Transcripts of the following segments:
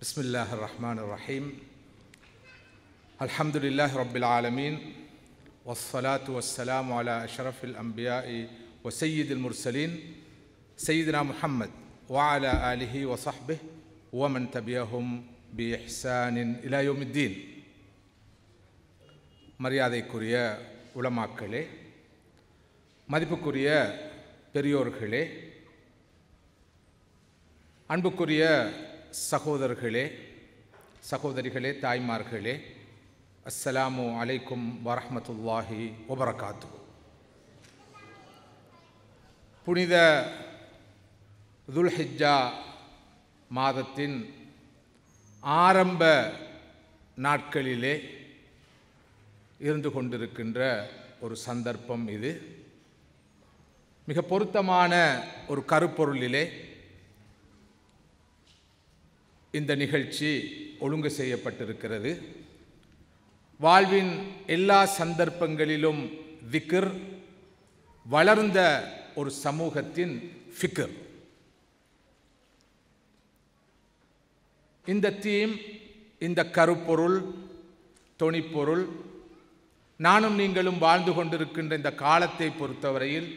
بسم الله الرحمن الرحيم الحمد لله رب العالمين والصلاة والسلام على أشرف الأنبياء وسيد المرسلين سيدنا محمد وعلى آله وصحبه ومن تبعهم بإحسان إلى يوم الدين. மரியாதைக்குரிய உலமாக்களே, மதிப்புக்குரிய பெரியோர்களே, அன்புக்குரிய சகோதரர்களே, சகோதரிகளே, தாய்மார்களே, அஸ்ஸலாமு அலைக்கும் வரஹ்மத்துல்லாஹி வபரகாத்துஹு. புனித துல்ஹிஜ்ஜா மாதத்தின் ஆரம்ப நாட்களிலே இருந்து கொண்டிருக்கின்ற ஒரு சந்தர்ப்பம் இது. மிக பொருத்தமான ஒரு கருப்பொருளிலே இந்த நிகழ்ச்சி ஒழுங்கு செய்யப்பட்டிருக்கிறது. வாழ்வின் எல்லா சந்தர்ப்பங்களிலும் திக்ர், வளர்ந்த ஒரு சமூகத்தின் ஃபிக்ர். இந்த தீம், இந்த கருப்பொருள், தொனிப்பொருள் நானும் நீங்களும் வாழ்ந்து கொண்டிருக்கின்ற இந்த காலத்தை பொறுத்தவரையில்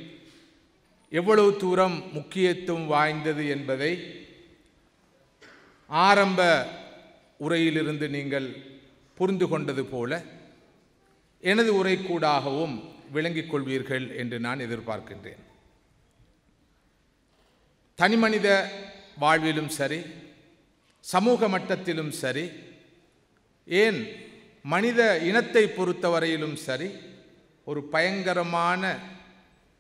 எவ்வளவு தூரம் முக்கியத்துவம் வாய்ந்தது என்பதை ஆரம்ப உரையிலிருந்து நீங்கள் புரிந்து கொண்டது போல எனது உரைக்கூடாகவும் விளங்கிக் கொள்வீர்கள் என்று நான் எதிர்பார்க்கின்றேன். தனிமனித வாழ்விலும் சரி, சமூக மட்டத்திலும் சரி, ஏன் மனித இனத்தை பொறுத்தவரையிலும் சரி, ஒரு பயங்கரமான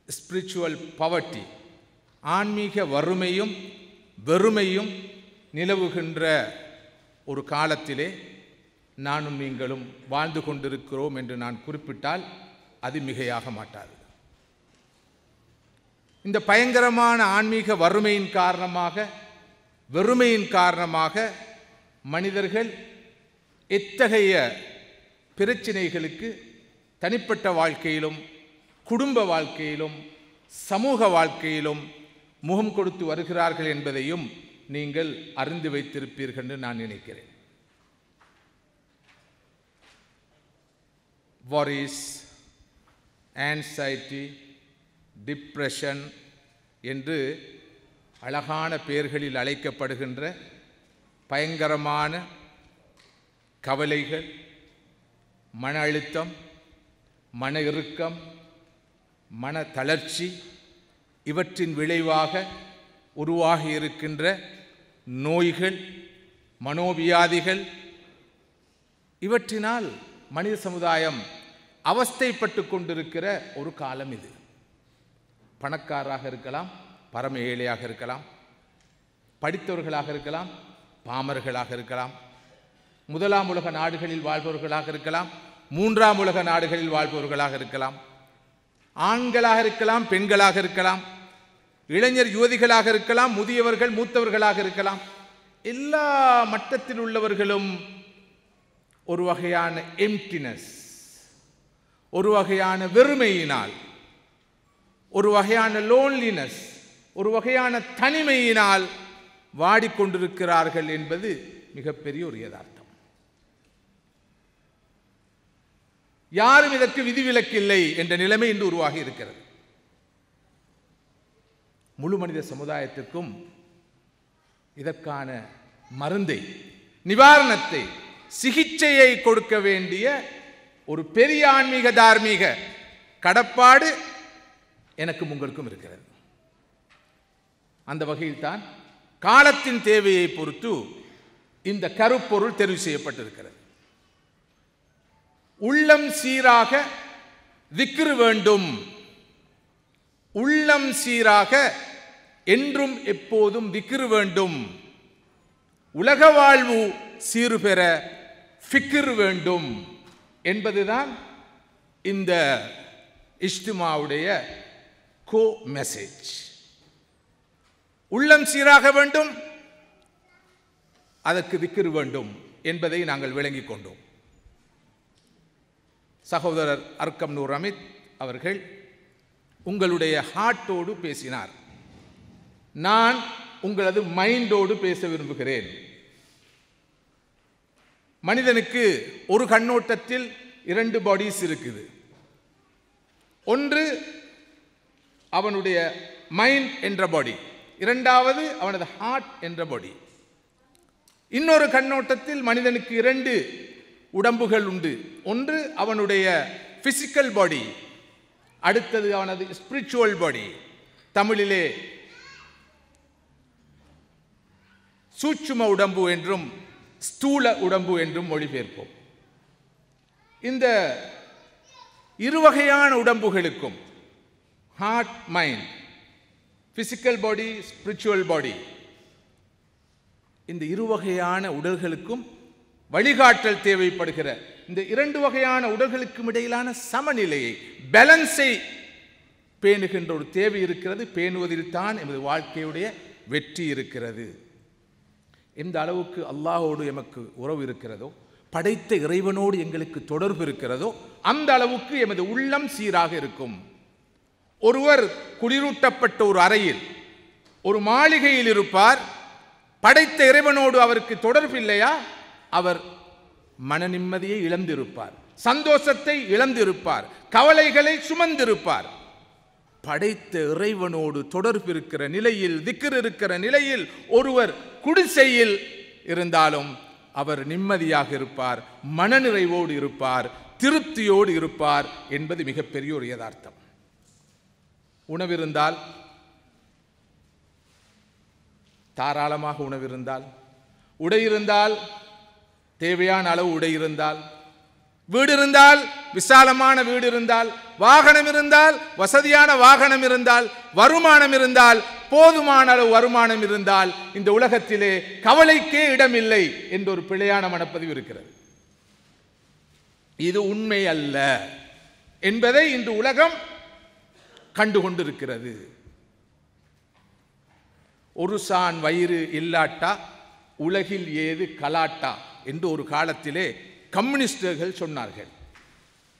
ஸ்பிரிச்சுவல் பவர்ட்டி, ஆன்மீக வறுமையும் வெறுமையும் நிலவுகின்ற ஒரு காலத்திலே நானும் நீங்களும் வாழ்ந்து கொண்டிருக்கிறோம் என்று நான் குறிப்பிட்டால் அது மிகையாக மாட்டாது. இந்த பயங்கரமான ஆன்மீக வறுமையின் காரணமாக, வெறுமையின் காரணமாக மனிதர்கள் எத்தகைய பிரச்சினைகளுக்கு தனிப்பட்ட வாழ்க்கையிலும், குடும்ப வாழ்க்கையிலும், சமூக வாழ்க்கையிலும் முகம் கொடுத்து வருகிறார்கள் என்பதையும் நீங்கள் அறிந்து வைத்திருப்பீர்கள் என்று நான் நினைக்கிறேன். worries, anxiety, depression என்று அழகான பெயர்களில் அழைக்கப்படுகின்ற பயங்கரமான கவலைகள், மன அழுத்தம், மன இறுக்கம், மன தளர்ச்சி, இவற்றின் விளைவாக உருவாகி இருக்கின்ற நோய்கள், மனோவியாதிகள், இவற்றினால் மனித சமுதாயம் அவஸ்தைப்பட்டு கொண்டிருக்கிற ஒரு காலம் இது. பணக்காரராக இருக்கலாம், பரம ஏழையாக இருக்கலாம், படித்தவர்களாக இருக்கலாம், பாமர்களாக இருக்கலாம், முதலாம் உலக நாடுகளில் வாழ்பவர்களாக இருக்கலாம், மூன்றாம் உலக நாடுகளில் வாழ்பவர்களாக இருக்கலாம், ஆண்களாக இருக்கலாம், பெண்களாக இருக்கலாம், இளைஞர் யுவதிகளாக இருக்கலாம், முதியவர்கள் மூத்தவர்களாக இருக்கலாம். எல்லா மட்டத்தில் உள்ளவர்களும் ஒரு வகையான எம்ப்டினஸ், ஒரு வகையான வெறுமையினால், ஒரு வகையான லோன்லினஸ், ஒரு வகையான தனிமையினால் வாடிக்கொண்டிருக்கிறார்கள் என்பது மிகப்பெரிய ஒரு யதார்த்தம். யாரும் இதற்கு விதிவிலக்கில்லை என்ற நிலைமை இன்று உருவாகி இருக்கிறது. முழு மனித சமுதாயத்திற்கும் இதற்கான மருந்தை, நிவாரணத்தை, சிகிச்சையை கொடுக்க வேண்டிய ஒரு பெரிய ஆன்மீக தார்மீக கடப்பாடு எனக்கும் உங்களுக்கும் இருக்கிறது. அந்த வகையில் தான் காலத்தின் தேவையை பொறுத்து இந்த கருப்பொருள் தெரிவு செய்யப்பட்டிருக்கிறது. உள்ளம் சீராக திக்ர் வேண்டும். உள்ளம் சீராக என்றும் எப்போதும் திக்ர் வேண்டும். உலக வாழ்வு சீர்பெற ஃபிக்ர் வேண்டும் என்பதுதான் இந்த இஜ்திமாவுடைய கோ மெசேஜ். உள்ளம் சீராக வேண்டும், அதற்கு திக்ர் வேண்டும் என்பதை நாங்கள் விளங்கிக் கொண்டோம். சகோதரர் அர்க்கம் நூர் அமித் அவர்கள் உங்களுடைய ஹார்ட்டோடு பேசினார். நான் உங்களது மைண்டோடு பேச விரும்புகிறேன். மனிதனுக்கு ஒரு கண்ணோட்டத்தில் 2 பாடிஸ் இருக்குது. ஒன்று அவனுடைய மைண்ட் என்ற பாடி, இரண்டாவது அவனது ஹார்ட் என்ற பாடி. இன்னொரு கண்ணோட்டத்தில் மனிதனுக்கு 2 உடம்புகள் உண்டு. ஒன்று அவனுடைய பிசிக்கல் பாடி, அடுத்தது அவனது ஸ்பிரிச்சுவல் பாடி. தமிழிலே சூட்சும உடம்பு என்றும் ஸ்தூல உடம்பு என்றும் மொழிபெயர்ப்போம். இந்த இருவகையான உடம்புகளுக்கும், heart mind, physical body, spiritual body, இந்த இருவகையான உடல்களுக்கும் வழிகாட்டல் தேவைப்படுகிற இந்த 2 வகையான உடல்களுக்கும் இடையிலான சமநிலையை, பேலன்ஸை பேணுகின்ற ஒரு தேவை இருக்கிறது. பேணுவதில் தான் எமது வாழ்க்கையுடைய வெற்றி இருக்கிறது. எந்த அளவுக்கு அல்லாஹோடு எமக்கு உறவு இருக்கிறதோ, படைத்த இறைவனோடு எங்களுக்கு தொடர்பு இருக்கிறதோ, அந்த அளவுக்கு எமது உள்ளம் சீராக இருக்கும். ஒருவர் குளிரூட்டப்பட்ட ஒரு அறையில், ஒரு மாளிகையில் இருப்பார். படைத்த இறைவனோடு அவருக்கு தொடர்பு இல்லையா, அவர் மன நிம்மதியை இழந்திருப்பார், சந்தோஷத்தை இழந்திருப்பார், கவலைகளை சுமந்திருப்பார். படைத்த இறைவனோடு தொடர்பு இருக்கிற நிலையில், திக்ர் இருக்கிற நிலையில் ஒருவர் குடிசையில் இருந்தாலும் அவர் நிம்மதியாக இருப்பார், மனநிறைவோடு இருப்பார், திருப்தியோடு இருப்பார் என்பது மிகப்பெரிய ஒரு யதார்த்தம். உணவிருந்தால், தாராளமாக உணவிருந்தால், உடை இருந்தால், தேவையான அளவு உடை இருந்தால், வீடு இருந்தால், விசாலமான வீடு இருந்தால், வாகனம் இருந்தால், வசதியான வாகனம் இருந்தால், வருமானம் இருந்தால், போதுமான அளவு வருமானம் இருந்தால், இந்த உலகத்திலே கவலைக்கே இடமில்லை என்ற ஒரு பிழையான மனப்பதிவு இருக்கிறது. இது உண்மை அல்ல என்பதை இன்று உலகம் கண்டுகொண்டிருக்கிறது. ஒரு சான் வயிறு இல்லாட்டா உலகில் ஏது கலாட்டா என்று ஒரு காலத்திலே கம்யூனிஸ்டர்கள் சொன்னார்கள்.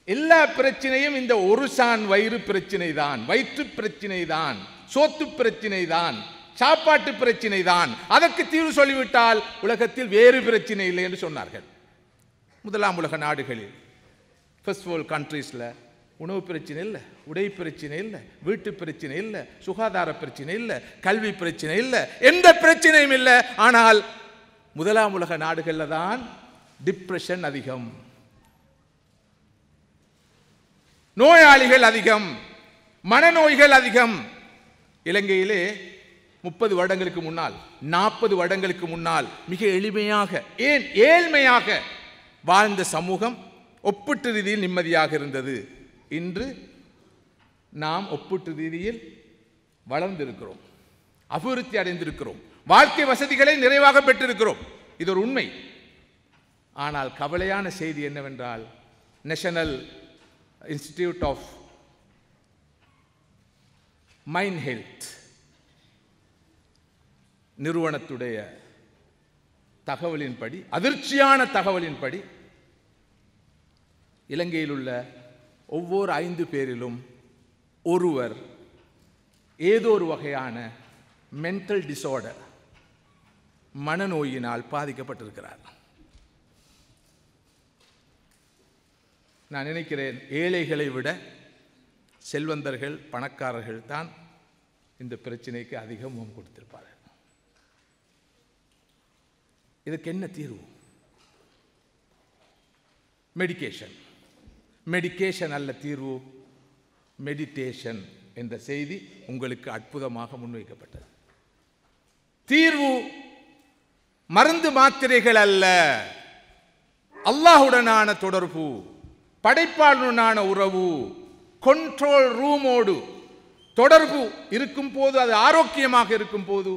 எல்லா பிரச்சனையும் இந்த ஒரு சான் வயிறு பிரச்சனை தான், வயிற்று பிரச்சனை தான், சோத்து பிரச்சனை தான், சாப்பாட்டு பிரச்சனை தான். அதற்கு தீர்வு சொல்லிவிட்டால் உலகத்தில் வேறு பிரச்சனை இல்லை என்று சொன்னார்கள். முதலாம் உலக நாடுகளில், ஃபர்ஸ்ட் வேர்ல்ட் கண்ட்ரீஸில் உணவு பிரச்சனை இல்லை, உடை பிரச்சனை இல்லை, வீட்டு பிரச்சனை இல்லை, சுகாதார பிரச்சனை இல்லை, கல்வி பிரச்சனை இல்லை, எந்த பிரச்சனையும் இல்லை. ஆனால் முதலாம் உலக நாடுகளில் தான் டிப்ரெஷன் அதிகம், நோயாளிகள் அதிகம், மனநோய்கள் அதிகம். இலங்கையிலே 30 வருடங்களுக்கு முன்னால், 40 வருடங்களுக்கு முன்னால் மிக எளிமையாக, ஏன் ஏழ்மையாக வாழ்ந்த சமூகம் ஒப்பீட்டு ரீதியில் நிம்மதியாக இருந்தது. இன்று நாம் ஒப்பீட்டு ரீதியில் வளர்ந்திருக்கிறோம், அபிவிருத்தி அடைந்திருக்கிறோம், வாழ்க்கை வசதிகளை நிறைவாக பெற்றிருக்கிறோம். இது ஒரு உண்மை. ஆனால் கவலையான செய்தி என்னவென்றால், national institute of mind health நிறுவனத்துடைய தகவலின்படி, அதிர்ச்சியான தகவலின்படி, இலங்கையில் உள்ள ஒவ்வொரு 5 பேரிலும் ஒருவர் ஏதோ ஒரு வகையான மென்டல் டிசார்டர், மனநோயினால் பாதிக்கப்பட்டிருக்கிறார். நான் நினைக்கிறேன், ஏழைகளை விட செல்வந்தர்கள், பணக்காரர்கள் தான் இந்த பிரச்சனைக்கு அதிக முகம் கொடுத்திருப்பார்கள். இதுக்கு என்ன தீர்வு? மெடிகேஷன். மெடிகேஷன் அல்ல தீர்வு, மெடிடேஷன் என்ற செய்தி உங்களுக்கு அற்புதமாக முன்வைக்கப்பட்டது. தீர்வு மருந்து மாத்திரைகள் அல்ல, அல்லாஹுடனான தொடர்பு, படைப்பாளனுடனான உறவு, கண்ட்ரோல் ரூமோடு தொடர்பு இருக்கும் போது, அது ஆரோக்கியமாக இருக்கும் போது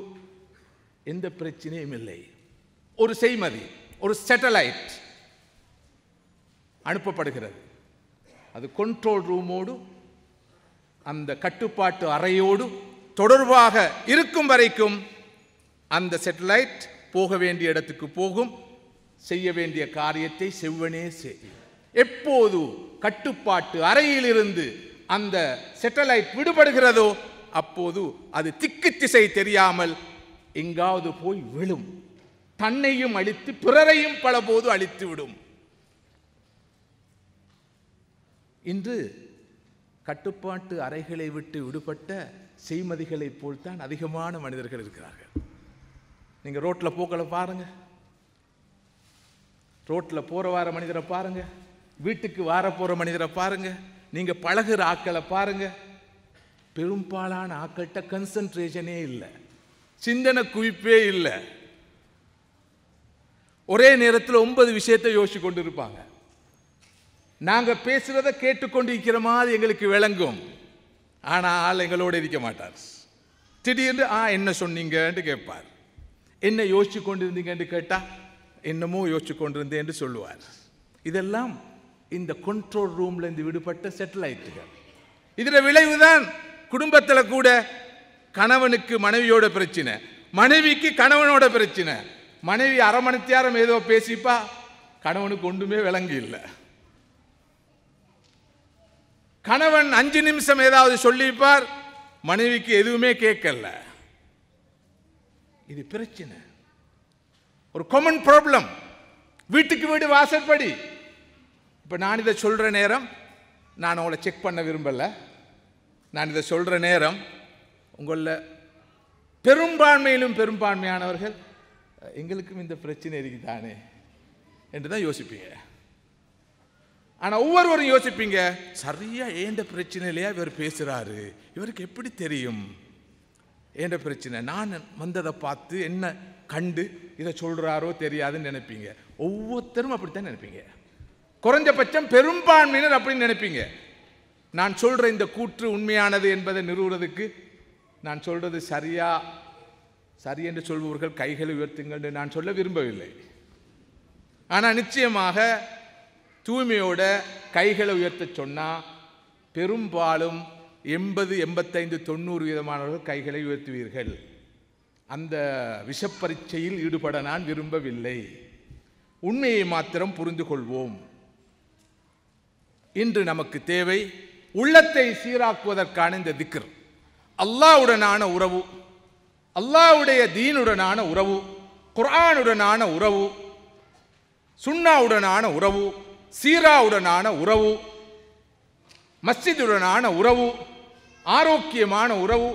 எந்த பிரச்சனையும் இல்லை. ஒரு செய்மதி, ஒரு சேட்டலைட் அனுப்பப்படுகிறது. அது கண்ட்ரோல் ரூமோடு, அந்த கட்டுப்பாட்டு அறையோடு தொடர்பாக இருக்கும் வரைக்கும் அந்த சேட்டலைட் போக வேண்டிய இடத்துக்கு போகும், செய்ய வேண்டிய காரியத்தை செவ்வனே செய்யும். எப்போது கட்டுப்பாட்டு அறையிலிருந்து அந்த சேட்டலைட் விடுபடுகிறதோ அப்போது அது திக்கு திசை தெரியாமல் எங்காவது போய் விழும். தன்னையும் அழித்து பிறரையும் பலபோது அழித்துவிடும். இன்று கட்டுப்பாட்டு அறைகளை விட்டு விடுபட்ட செய்மதிகளைப் போல்தான் அதிகமான மனிதர்கள் இருக்கிறார்கள். நீங்கள் ரோட்டில் போக்களை பாருங்க, ரோட்டில் போகிற வார மனிதரை பாருங்க, வீட்டுக்கு வார போகிற மனிதரை பாருங்க, நீங்கள் பழகுற ஆக்களை பாருங்க. பெரும்பாலான ஆக்கள்கிட்ட கன்சன்ட்ரேஷனே இல்லை, சிந்தனை குவிப்பே இல்லை. ஒரே நேரத்தில் 9 விஷயத்தை யோசிச்சு கொண்டு இருப்பாங்க. நாங்கள் பேசுறதை கேட்டுக்கொண்டு இருக்கிற மாதிரி எங்களுக்கு விளங்கும், ஆனால் எங்களோட இருக்க மாட்டார். திடீர்னு என்ன சொன்னீங்கன்னு கேட்பார். என்ன யோசிச்சு கொண்டு இருந்தீங்கன்னு கேட்டால் என்னமோ யோசிச்சு கொண்டிருந்தேன் என்று சொல்லுவார். இதெல்லாம் இந்த கண்ட்ரோல் ரூம்ல இருந்து விடுபட்ட சேட்டலைட்டுகள். இதில் விளைவுதான் குடும்பத்தில் கூட கணவனுக்கு மனைவியோட பிரச்சனை, மனைவிக்கு கணவனோட பிரச்சனை. மனைவி அரை மணி நேரம் ஏதோ பேசிப்பா, கணவனுக்கு ஒன்றுமே விளங்கி இல்லை. கணவன் 5 நிமிஷம் ஏதாவது சொல்லிப்பார், மனைவிக்கு எதுவுமே கேட்கல. இது பிரச்சனை, ஒரு காமன் ப்ராப்ளம். வீட்டுக்கு வீடு வாசற்படி. இப்போ நான் இதை சொல்ற நேரம் நான் உங்களை செக் பண்ண விரும்பல. நான் இதை சொல்ற நேரம் உங்கள பெரும்பான்மையிலும் பெரும்பான்மையானவர்கள் எங்களுக்கும் இந்த பிரச்சனை இருக்குதானே என்று தான் யோசிப்பீங்க. ஆனால் ஒவ்வொருவரும் யோசிப்பீங்க, சரியா ஏண்ட பிரச்சனையிலையா இவர் பேசுறாரு, இவருக்கு எப்படி தெரியும் ஏண்ட பிரச்சனை, நான் வந்ததை பார்த்து என்ன கண்டு இதை சொல்றாரோ தெரியாதுன்னு நினைப்பீங்க. ஒவ்வொருத்தரும் அப்படித்தான் நினைப்பீங்க. குறைஞ்சபட்சம் பெரும்பான்மையினர் அப்படின்னு நினைப்பீங்க. நான் சொல்ற இந்த கூற்று உண்மையானது என்பதை நிறுவுவதற்கு நான் சொல்றது சரி என்று சொல்பவர்கள் கைகளை உயர்த்துங்கள் என்று நான் சொல்ல விரும்பவில்லை. ஆனால் நிச்சயமாக தூய்மையோட கைகளை உயர்த்த சொன்னால் பெரும்பாலும் 80, 85, 90% கைகளை உயர்த்துவீர்கள். அந்த விஷப்பரீட்சையில் ஈடுபட நான் விரும்பவில்லை. உண்மையை மாத்திரம் புரிந்து கொள்வோம். இன்று நமக்கு தேவை உள்ளத்தை சீராக்குவதற்கான இந்த திக்ர், அல்லாஹ்வுடனான உறவு, அல்லாஹ்வுடைய தீனுடனான உறவு, குர்ஆனுடனான உறவு, சுன்னாவுடனான உறவு, சீராவுடனான உறவு, மஸ்ஜிதுடனான உறவு, ஆரோக்கியமான உறவு,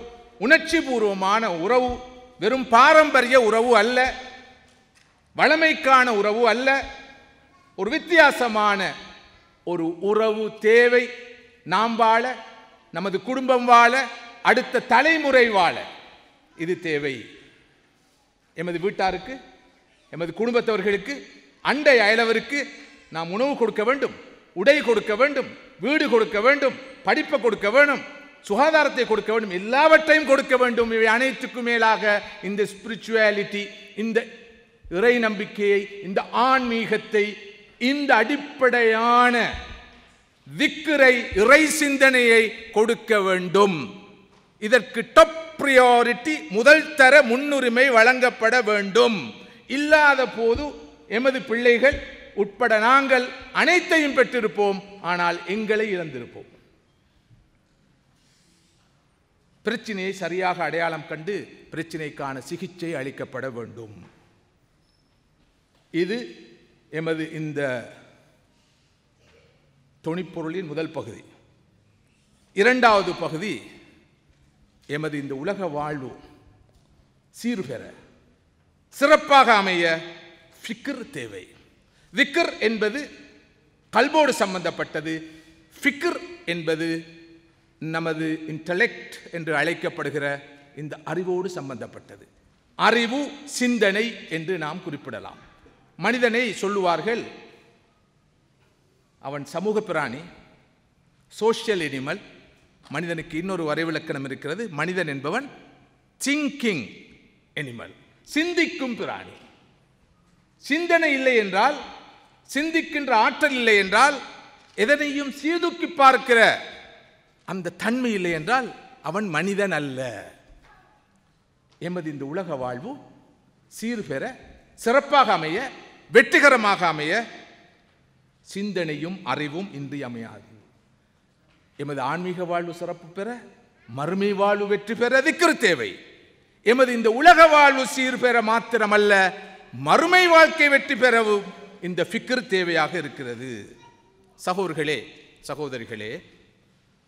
உணர்ச்சி பூர்வமான உறவு, வெறும் பாரம்பரிய உறவு அல்ல, வளமைக்கான உறவு அல்ல, ஒரு வித்தியாசமான ஒரு உறவு தேவை. நாம் வாழ, நமது குடும்பம் வாழ, அடுத்த தலைமுறை வாழ இது தேவை. எமது வீட்டாருக்கு, எமது குடும்பத்தவர்களுக்கு, அண்டை அயலவருக்கு நாம் உணவு கொடுக்க வேண்டும், உடை கொடுக்க வேண்டும், வீடு கொடுக்க வேண்டும், படிப்பை கொடுக்க வேண்டும், சுகாதாரத்தை கொடுக்க வேண்டும், எல்லாவற்றையும் கொடுக்க வேண்டும். இவை அனைத்துக்கும் மேலாக இந்த ஸ்பிரிச்சுவாலிட்டி, இந்த இறை நம்பிக்கையை, இந்த ஆன்மீகத்தை, இந்த அடிப்படையான திக்ரை, இறை சிந்தனையை கொடுக்க வேண்டும். இதற்கு டாப் பிரியாரிட்டி, முதல் தர முன்னுரிமை வழங்கப்பட வேண்டும். இல்லாத போது எமது பிள்ளைகள் உட்பட நாங்கள் அனைத்தையும் பெற்றிருப்போம், ஆனால் எங்களை இழந்திருப்போம். பிரச்சனையை சரியாக அடையாளம் கண்டு பிரச்சனைக்கான சிகிச்சை அளிக்கப்பட வேண்டும். இது எமது இந்த தொனிப்பொருளின் முதல் பகுதி. இரண்டாவது பகுதி, எமது இந்த உலக வாழ்வு சீர்பெற, சிறப்பாக அமைய ஃபிக்ர் தேவை. விக்ர் என்பது கல்போடு சம்பந்தப்பட்டது, ஃபிக்ர் என்பது நமது இன்டலெக்ட் என்று அழைக்கப்படுகிற இந்த அறிவோடு சம்பந்தப்பட்டது. அறிவு, சிந்தனை என்று நாம் குறிப்பிடலாம். மனிதனை சொல்லுவார்கள் அவன் சமூக பிராணி, சோஷியல் எனிமல். மனிதனுக்கு இன்னொரு வரைவிலக்கணம் இருக்கிறது. மனிதன் என்பவன் திங்கிங் எனிமல், சிந்திக்கும் பிராணி. சிந்தனை இல்லை என்றால், சிந்திக்கின்ற ஆற்றல் இல்லை என்றால், எதனையும் சீர்தூக்கி பார்க்கிற அந்த தன்மை இல்லை என்றால் அவன் மனிதன் அல்ல. எமது இந்த உலக வாழ்வு சீர்பெற, சிறப்பாக அமைய, வெற்றிகரமாக அமைய சிந்தனையும் அறிவும் இன்றியமையாது. எமது ஆன்மீக வாழ்வு சிறப்பு பெற, மறுமை வாழ்வு வெற்றி பெற திக்ர் தேவை. எமது இந்த உலக வாழ்வு சீர்பெற மாத்திரமல்ல, மறுமை வாழ்க்கை வெற்றி பெறவும் இந்த ஃபிக்ர் தேவையாக இருக்கிறது. சகோதரர்களே, சகோதரிகளே,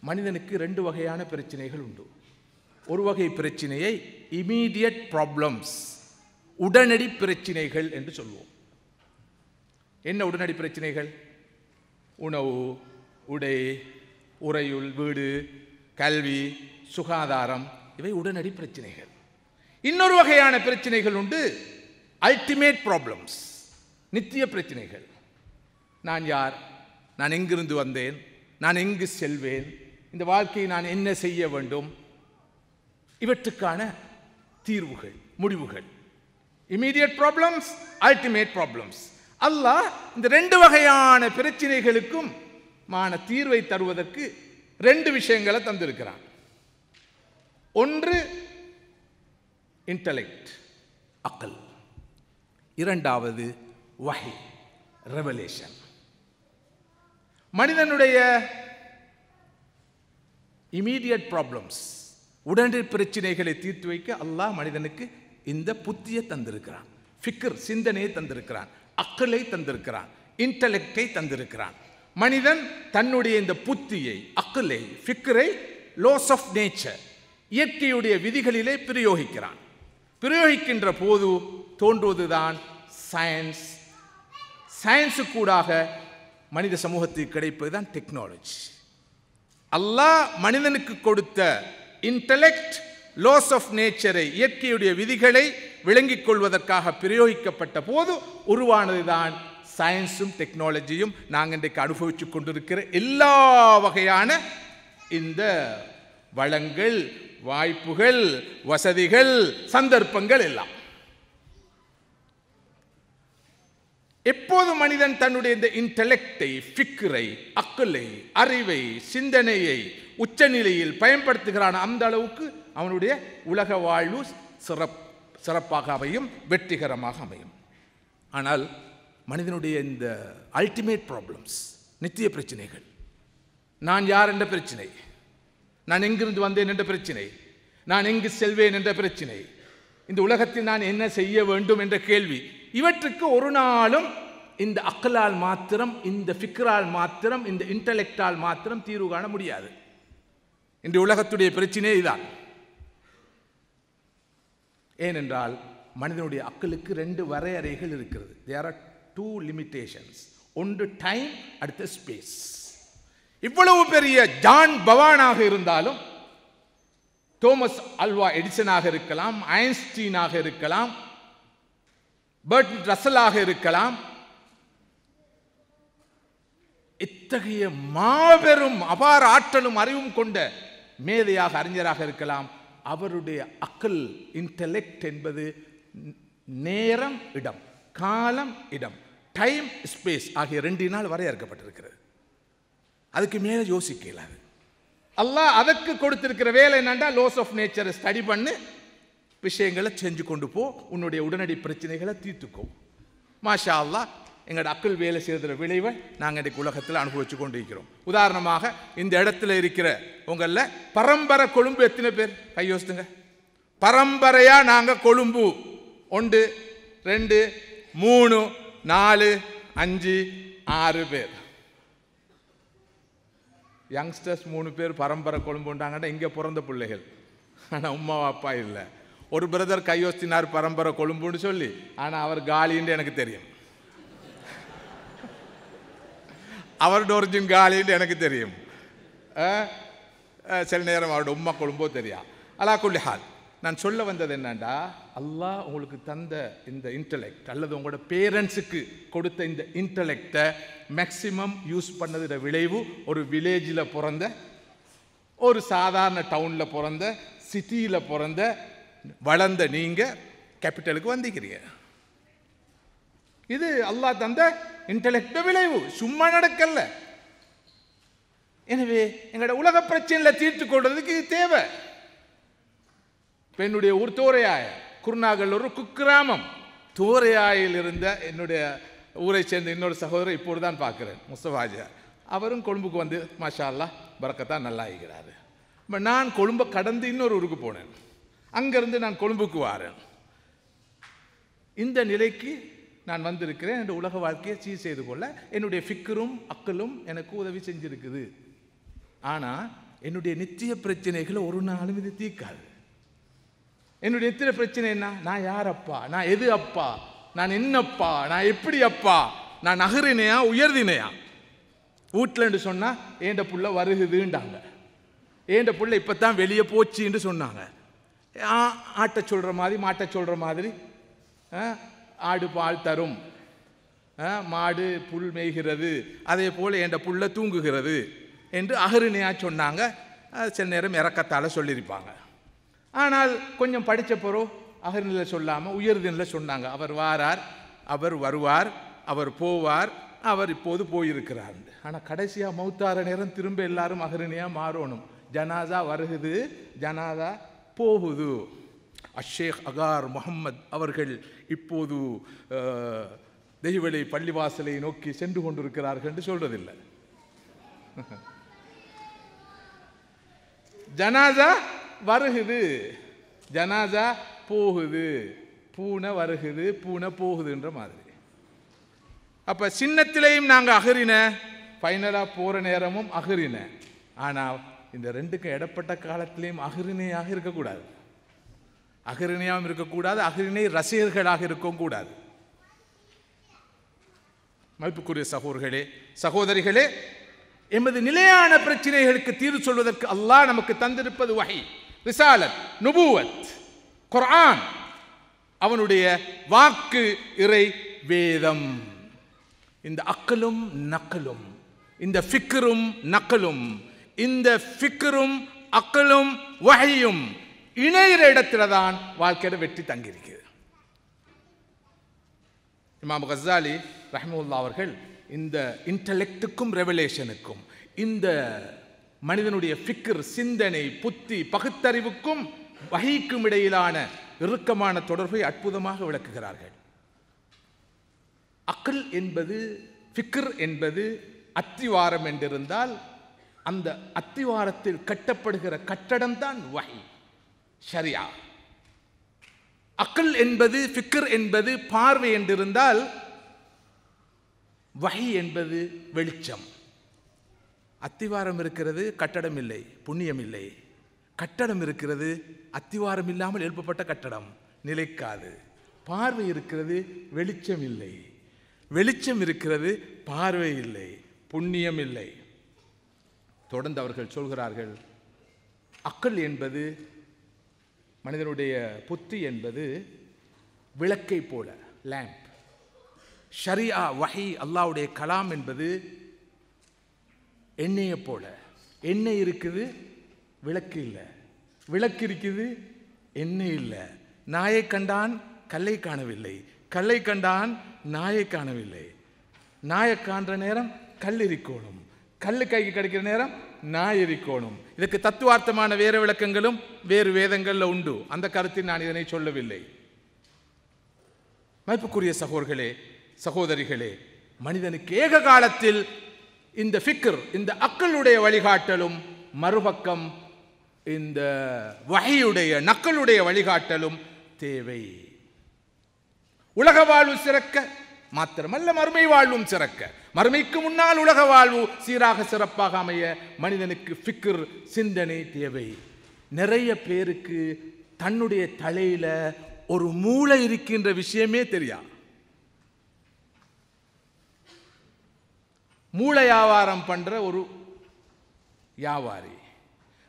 மனிதனுக்கு 2 வகையான பிரச்சனைகள் உண்டு. ஒரு வகை பிரச்சனையை இமீடியட் ப்ராப்ளம்ஸ், உடனடி பிரச்சனைகள் என்று சொல்வோம். என்ன உடனடி பிரச்சனைகள்? உணவு, உடை, உறையுள், வீடு, கல்வி, சுகாதாரம், இவை உடனடி பிரச்சனைகள். இன்னொரு வகையான பிரச்சனைகள் உண்டு, அல்டிமேட் ப்ராப்ளம்ஸ், நித்திய பிரச்சனைகள். நான் யார், நான் எங்கிருந்து வந்தேன், நான் எங்கு செல்வேன், இந்த வாழ்க்கையை நான் என்ன செய்ய வேண்டும், இவற்றுக்கான தீர்வுகள், முடிவுகள். Immediate problems, ultimate problems. Allah இந்த 2 வகையான பிரச்சனைகளுக்கும் தீர்வை தருவதற்கு 2 விஷயங்களை தந்திருக்கிறான். ஒன்று இன்டலெக்ட், அக்கல். இரண்டாவது வஹி, ரெவலேஷன். மனிதனுடைய இமீடியட் ப்ராப்ளம்ஸ், உடனடி பிரச்சனைகளை தீர்த்து வைக்க அல்லாஹ் மனிதனுக்கு இந்த புத்தியை தந்திருக்கிறான், ஃபிக்ர், சிந்தனையை தந்திருக்கிறான், அக்கலை தந்திருக்கிறான், இன்டலெக்டை தந்திருக்கிறான். மனிதன் தன்னுடைய இந்த புத்தியை, அக்கலை, ஃபிக்ரை லாஸ் ஆஃப் நேச்சர், இயற்கையுடைய விதிகளிலே பிரயோகிக்கிறான். பிரயோகிக்கின்ற போது தோன்றுவதுதான் சயின்ஸ். சயின்ஸுக்கூடாக மனித சமூகத்துக்கு கிடைப்பதுதான் டெக்னாலஜி. அல்லாஹ் மனிதனுக்கு கொடுத்த இன்டலெக்ட், லாஸ் ஆஃப் நேச்சரை, இயற்கையுடைய விதிகளை விளங்கிக் கொள்வதற்காக பிரயோகிக்கப்பட்ட போது உருவானதுதான் சயின்ஸும் டெக்னாலஜியும். நாங்கள் இன்றைக்கு அனுபவித்துக் கொண்டிருக்கிற எல்லா வகையான இந்த வளங்கள், வாய்ப்புகள், வசதிகள், சந்தர்ப்பங்கள் எல்லாம். எப்போது மனிதன் தன்னுடைய இந்த இன்டலெக்டை, ஃபிக்ரை, அக்கலை, அறிவை, சிந்தனையை உச்சநிலையில் பயன்படுத்துகிறான், அந்த அளவுக்கு அவனுடைய உலக வாழ்வு சிறப்பாக அமையும், வெற்றிகரமாக அமையும். ஆனால் மனிதனுடைய இந்த அல்டிமேட் ப்ராப்ளம்ஸ், நித்திய பிரச்சனைகள், நான் யார் என்ற பிரச்சனை, நான் எங்கிருந்து வந்தேன் என்ற பிரச்சனை, நான் எங்கு செல்வேன் என்ற பிரச்சனை, இந்த உலகத்தில் நான் என்ன செய்ய வேண்டும் என்ற கேள்வி, இவற்றுக்கு ஒரு நாளும் இந்த அக்கலால் மாத்திரம், இந்த ஃபிக்ரால் மாத்திரம், இந்த இன்டலெக்டால் மாத்திரம் தீர்வு காண முடியாது. இந்த உலகத்துடைய பிரச்சனையே இதுதான். ஏனென்றால் மனிதனுடைய அக்கலுக்கு 2 வரையறைகள் இருக்கிறது. There are 2 limitations. ஒன்று டைம், அடுத்த ஸ்பேஸ். இவ்வளவு பெரிய ஜான் பவானாக இருந்தாலும், தோமஸ் அல்வா எடிசனாக இருக்கலாம், ஐன்ஸ்டீனாக இருக்கலாம், பர்ட்ரண்ட் ரசலாக இருக்கலாம், இத்தகைய மாபெரும் அபார ஆற்றலும் அறிவும் கொண்ட மேதையாக, அறிஞராக இருக்கலாம், அவருடைய அக்கல், இன்டலெக்ட் என்பது நேரம், இடம், காலம், இடம், டைம், ஸ்பேஸ் ஆகிய 2 வரையறுக்கப்பட்டிருக்கிறது. அதுக்கு மேலே யோசிக்க இயலாது. அல்லாஹ் அதற்கு கொடுத்திருக்கிற வேலை என்னண்டா, லாஸ் ஆஃப் நேச்சரை ஸ்டடி பண்ணு, விஷயங்களை செஞ்சு கொண்டு போ, உன்னுடைய உடனடி பிரச்சனைகளை தீர்த்துக்கோ. மாஷா அல்லாஹ், எங்களோட அக்கல் வேலை செய்கிற விளைவை நாங்கள் இன்றைக்கு உலகத்தில் அனுபவிச்சு கொண்டு இருக்கிறோம். உதாரணமாக இந்த இடத்துல இருக்கிற உங்களில் பரம்பரை கொழும்பு எத்தனை பேர் கையோசித்துங்க? பரம்பரையாக நாங்கள் கொழும்பு 1 2 3 4 5 6 பேர். யங்ஸ்டர்ஸ் 3 பேர் பரம்பரை கொழும்புண்டாங்கன்னா இங்கே பிறந்த பிள்ளைகள், ஆனால் உம்மா அப்பா இல்லை. ஒரு பிரதர் கையோசித்தினார் பரம்பரை கொழும்புன்னு சொல்லி, ஆனால் அவர் காலின்னு எனக்கு தெரியும், அவரோட ஒரிஜின் காலின்னு எனக்கு தெரியும். சில நேரம் அவரோட உம்மா கொழும்போ தெரியும். அலா குல்லி ஹால், நான் சொல்ல வந்தது என்னண்டா, அல்லாஹ் உங்களுக்கு தந்த இந்த இன்டலெக்ட் அல்லது உங்களோட பேரண்ட்ஸுக்கு கொடுத்த இந்த இன்டலெக்டை மேக்சிமம் யூஸ் பண்ணதுட விளைவு, ஒரு வில்லேஜில் பிறந்த, ஒரு சாதாரண டவுனில் பிறந்த, சிட்டியில் பிறந்த, வளர்ந்த நீங்கள் கேபிட்டலுக்கு வந்திக்கிறீங்க. இது அல்லாஹ் தந்த இன்டலெக்ட் விளைவு, சும்மா நடக்கல. எனவே எங்களோட உலக பிரச்சனையில தீர்த்து கொள்றதுக்கு இது தேவை. என்னுடைய ஊர் தோரையாய, குருநாகல் ஒரு குக்கிராமம். தோரையாயில் இருந்த என்னுடைய ஊரை சேர்ந்த இன்னொரு சகோதரர் இப்போது தான் பார்க்குறேன், முஸ்தபாஜியார். அவரும் கொழும்புக்கு வந்து மாஷா அல்லாஹ் பரக்கத்தான் நல்லா இருக்கிறாரு. நான் கொழும்பை கடந்து இன்னொரு ஊருக்கு போனேன், அங்கேருந்து நான் கொழும்புக்கு வாரேன். இந்த நிலைக்கு நான் வந்திருக்கிறேன். என்னுடைய உலக வாழ்க்கையை சீர் செய்து கொள்ள என்னுடைய ஃபிக்கரும் அக்கலும் எனக்கு உதவி செஞ்சிருக்குது. ஆனால் என்னுடைய நித்திய பிரச்சனைகளை ஒரு நாளும் இது தீர்க்காது. என்னுடைய நித்திய பிரச்சனை என்ன? நான் யார் அப்பா, நான் எது அப்பா, நான் என்னப்பா, நான் எப்படி அப்பா, நான் நகரினையா உயர்தினையா? வீட்டில்ன்னு சொன்னால் ஏண்ட புள்ள வருகுதுண்டாங்க, ஏண்ட புள்ள இப்போ தான் வெளியே போச்சுன்னு சொன்னாங்க. ஆட்டை சொல்கிற மாதிரி மாட்டை சொல்கிற மாதிரி ஆடு பால் தரும், மாடு புல் மேய்கிறது, அதே போல் என்ற புள்ள தூங்குகிறது என்று அகரிணையாக சொன்னாங்க. சில நேரம் இறக்கத்தால் சொல்லியிருப்பாங்க. ஆனால் கொஞ்சம் படித்த பிறகு அகரிணையில் சொல்லாமல் உயர்தினில் சொன்னாங்க. அவர் வாரார், அவர் வருவார், அவர் போவார், அவர் இப்போது போயிருக்கிறார். ஆனால் கடைசியாக மௌத்தார நேரம் திரும்ப எல்லாரும் அகரிணையாக மாறணும். ஜனாதா வருகுது, ஜனாதா போகுது. அஷேக் அகார் முகம்மது அவர்கள் இப்போது தெய்வலை பள்ளிவாசலை நோக்கி சென்று கொண்டிருக்கிறார்கள் என்று சொல்றதில்லை. ஜனாதா வருகுது, ஜனாதா போகுது, பூனை வருகுது, பூனை போகுதுன்ற மாதிரி. அப்ப சின்னத்திலையும் நாங்கள் அகரின, ஃபைனலாக போகிற நேரமும் அகரின. ஆனால் இந்த ரெண்டுக்கும் இடப்பட்ட காலத்திலையும் அகரிணையாக இருக்கக்கூடாது, அகரிணையாகவும் இருக்கக்கூடாது, அகரிணை ரசிகர்களாக இருக்கவும் கூடாது. மதிப்புக்குரிய சகோதரர்களே, சகோதரிகளே, எமது நிலையான பிரச்சனைகளுக்கு தீர்வு சொல்வதற்கு அல்லாஹ் நமக்கு தந்திருப்பது வஹி, ரிசாலத், நுபுவத், குர்ஆன், அவனுடைய வாக்கு, இறை வேதம். இந்த அக்கலும் நக்கலும், இந்த ஃபிக்ரும் நக்கலும், இந்த ஃபிக்ரும் அக்கலும் வஹியும் இணைகிற இடத்துல தான் வாழ்க்கையோட வெற்றி தங்கியிருக்கிறது. இமாம் கஸ்ஸாலி ரஹ்மத்துல்லாஹி அவர்கள் இந்த இன்டலெக்டுக்கும் ரெவலேஷனுக்கும், இந்த மனிதனுடைய ஃபிக்ர், சிந்தனை, புத்தி, பகுத்தறிவுக்கும் வஹீக்கும் இடையிலான இறுக்கமான தொடர்பை அற்புதமாக விளக்குகிறார்கள். அக்ல் என்பது, ஃபிக்ர் என்பது அத்திவாரம் என்றிருந்தால் அந்த அத்திவாரத்தில் கட்டப்படுகிற கட்டடம் தான் வஹி, ஷரியா. அக்ல் என்பது, ஃபிக்ர் என்பது பார்வை என்றிருந்தால் வஹி என்பது வெளிச்சம். அத்திவாரம் இருக்கிறது, கட்டடம் இல்லை, புண்ணியம் இல்லை. கட்டடம் இருக்கிறது, அத்திவாரம் இல்லாமல் எழுப்பப்பட்ட கட்டடம், நிலைக்காது. பார்வை இருக்கிறது, வெளிச்சம் இல்லை. வெளிச்சம் இருக்கிறது, பார்வை இல்லை, புண்ணியம் இல்லை. தொடர்ந்து அவர்கள் சொல்கிறார்கள், அக்ல் என்பது, மனிதனுடைய புத்தி என்பது விளக்கை போல, லேம்ப். ஷரியா, வஹி, அல்லாஹ்வுடைய கலாம் என்பது எண்ணெயை போல. எண்ணெய் இருக்குது, விளக்கு இல்லை. விளக்கு இருக்குது, எண்ணெய் இல்லை. நாயை கண்டான், கல்லை காணவில்லை. கல்லை கண்டான், நாயை காணவில்லை. நாயை காண்ற நேரம் கல் இருக்கணும், கல்லு கைக்கு கிடைக்கிற நேரம் நாய் இருக்கணும். இதற்கு தத்துவார்த்தமான வேறு விளக்கங்களும் வேறு வேதங்களில் உண்டு. அந்த கருத்தில் நான் இதனை சொல்லவில்லை. மதிப்புக்குரிய சகோதரர்களே, சகோதரிகளே, மனிதனுக்கு ஏக காலத்தில் இந்த ஃபிக்ர், இந்த அக்களுடைய வழிகாட்டலும், மறுபக்கம் இந்த வஹியுடைய, நக்களுடைய வழிகாட்டலும் தேவை. உலக வாழ்வு சிறக்க மாத்திரமல்ல, மறுமை வாழ்வும் சிறக்க, மறுமைக்கு முன்னால் உலக வாழ்வு சீராக சிறப்பாக அமைய மனிதனுக்கு ஃபிக்ர், சிந்தனை தேவை. நிறைய பேருக்கு தன்னுடைய தலையில ஒரு மூளை இருக்கின்ற விஷயமே தெரியாது. மூளை வியாபாரம் பண்ற ஒரு வியாபாரி,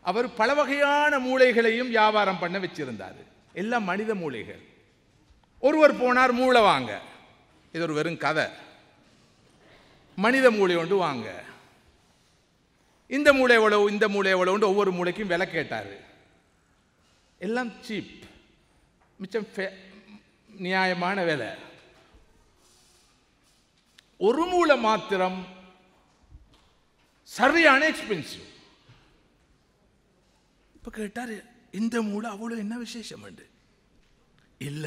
அவர் பல வகையான மூளைகளையும் வியாபாரம் பண்ண வச்சிருந்தார். எல்லாம் மனித மூளைகள். ஒருவர் போனார் மூளை வாங்க, இது ஒரு வெறும் கதை. மனித மூளை ஒன்று வாங்க, இந்த மூளை எவ்வளவு, இந்த மூளை எவ்வளவு, ஒவ்வொரு மூளைக்கும் விலை கேட்டார். எல்லாம் சீப், மிச்சம் நியாயமான விலை. ஒரு மூளை மாத்திரம் சரியான எக்ஸ்பென்சிவ். இப்ப கேட்டார், இந்த மூளை அவ்வளவு என்ன விசேஷம்? இல்ல,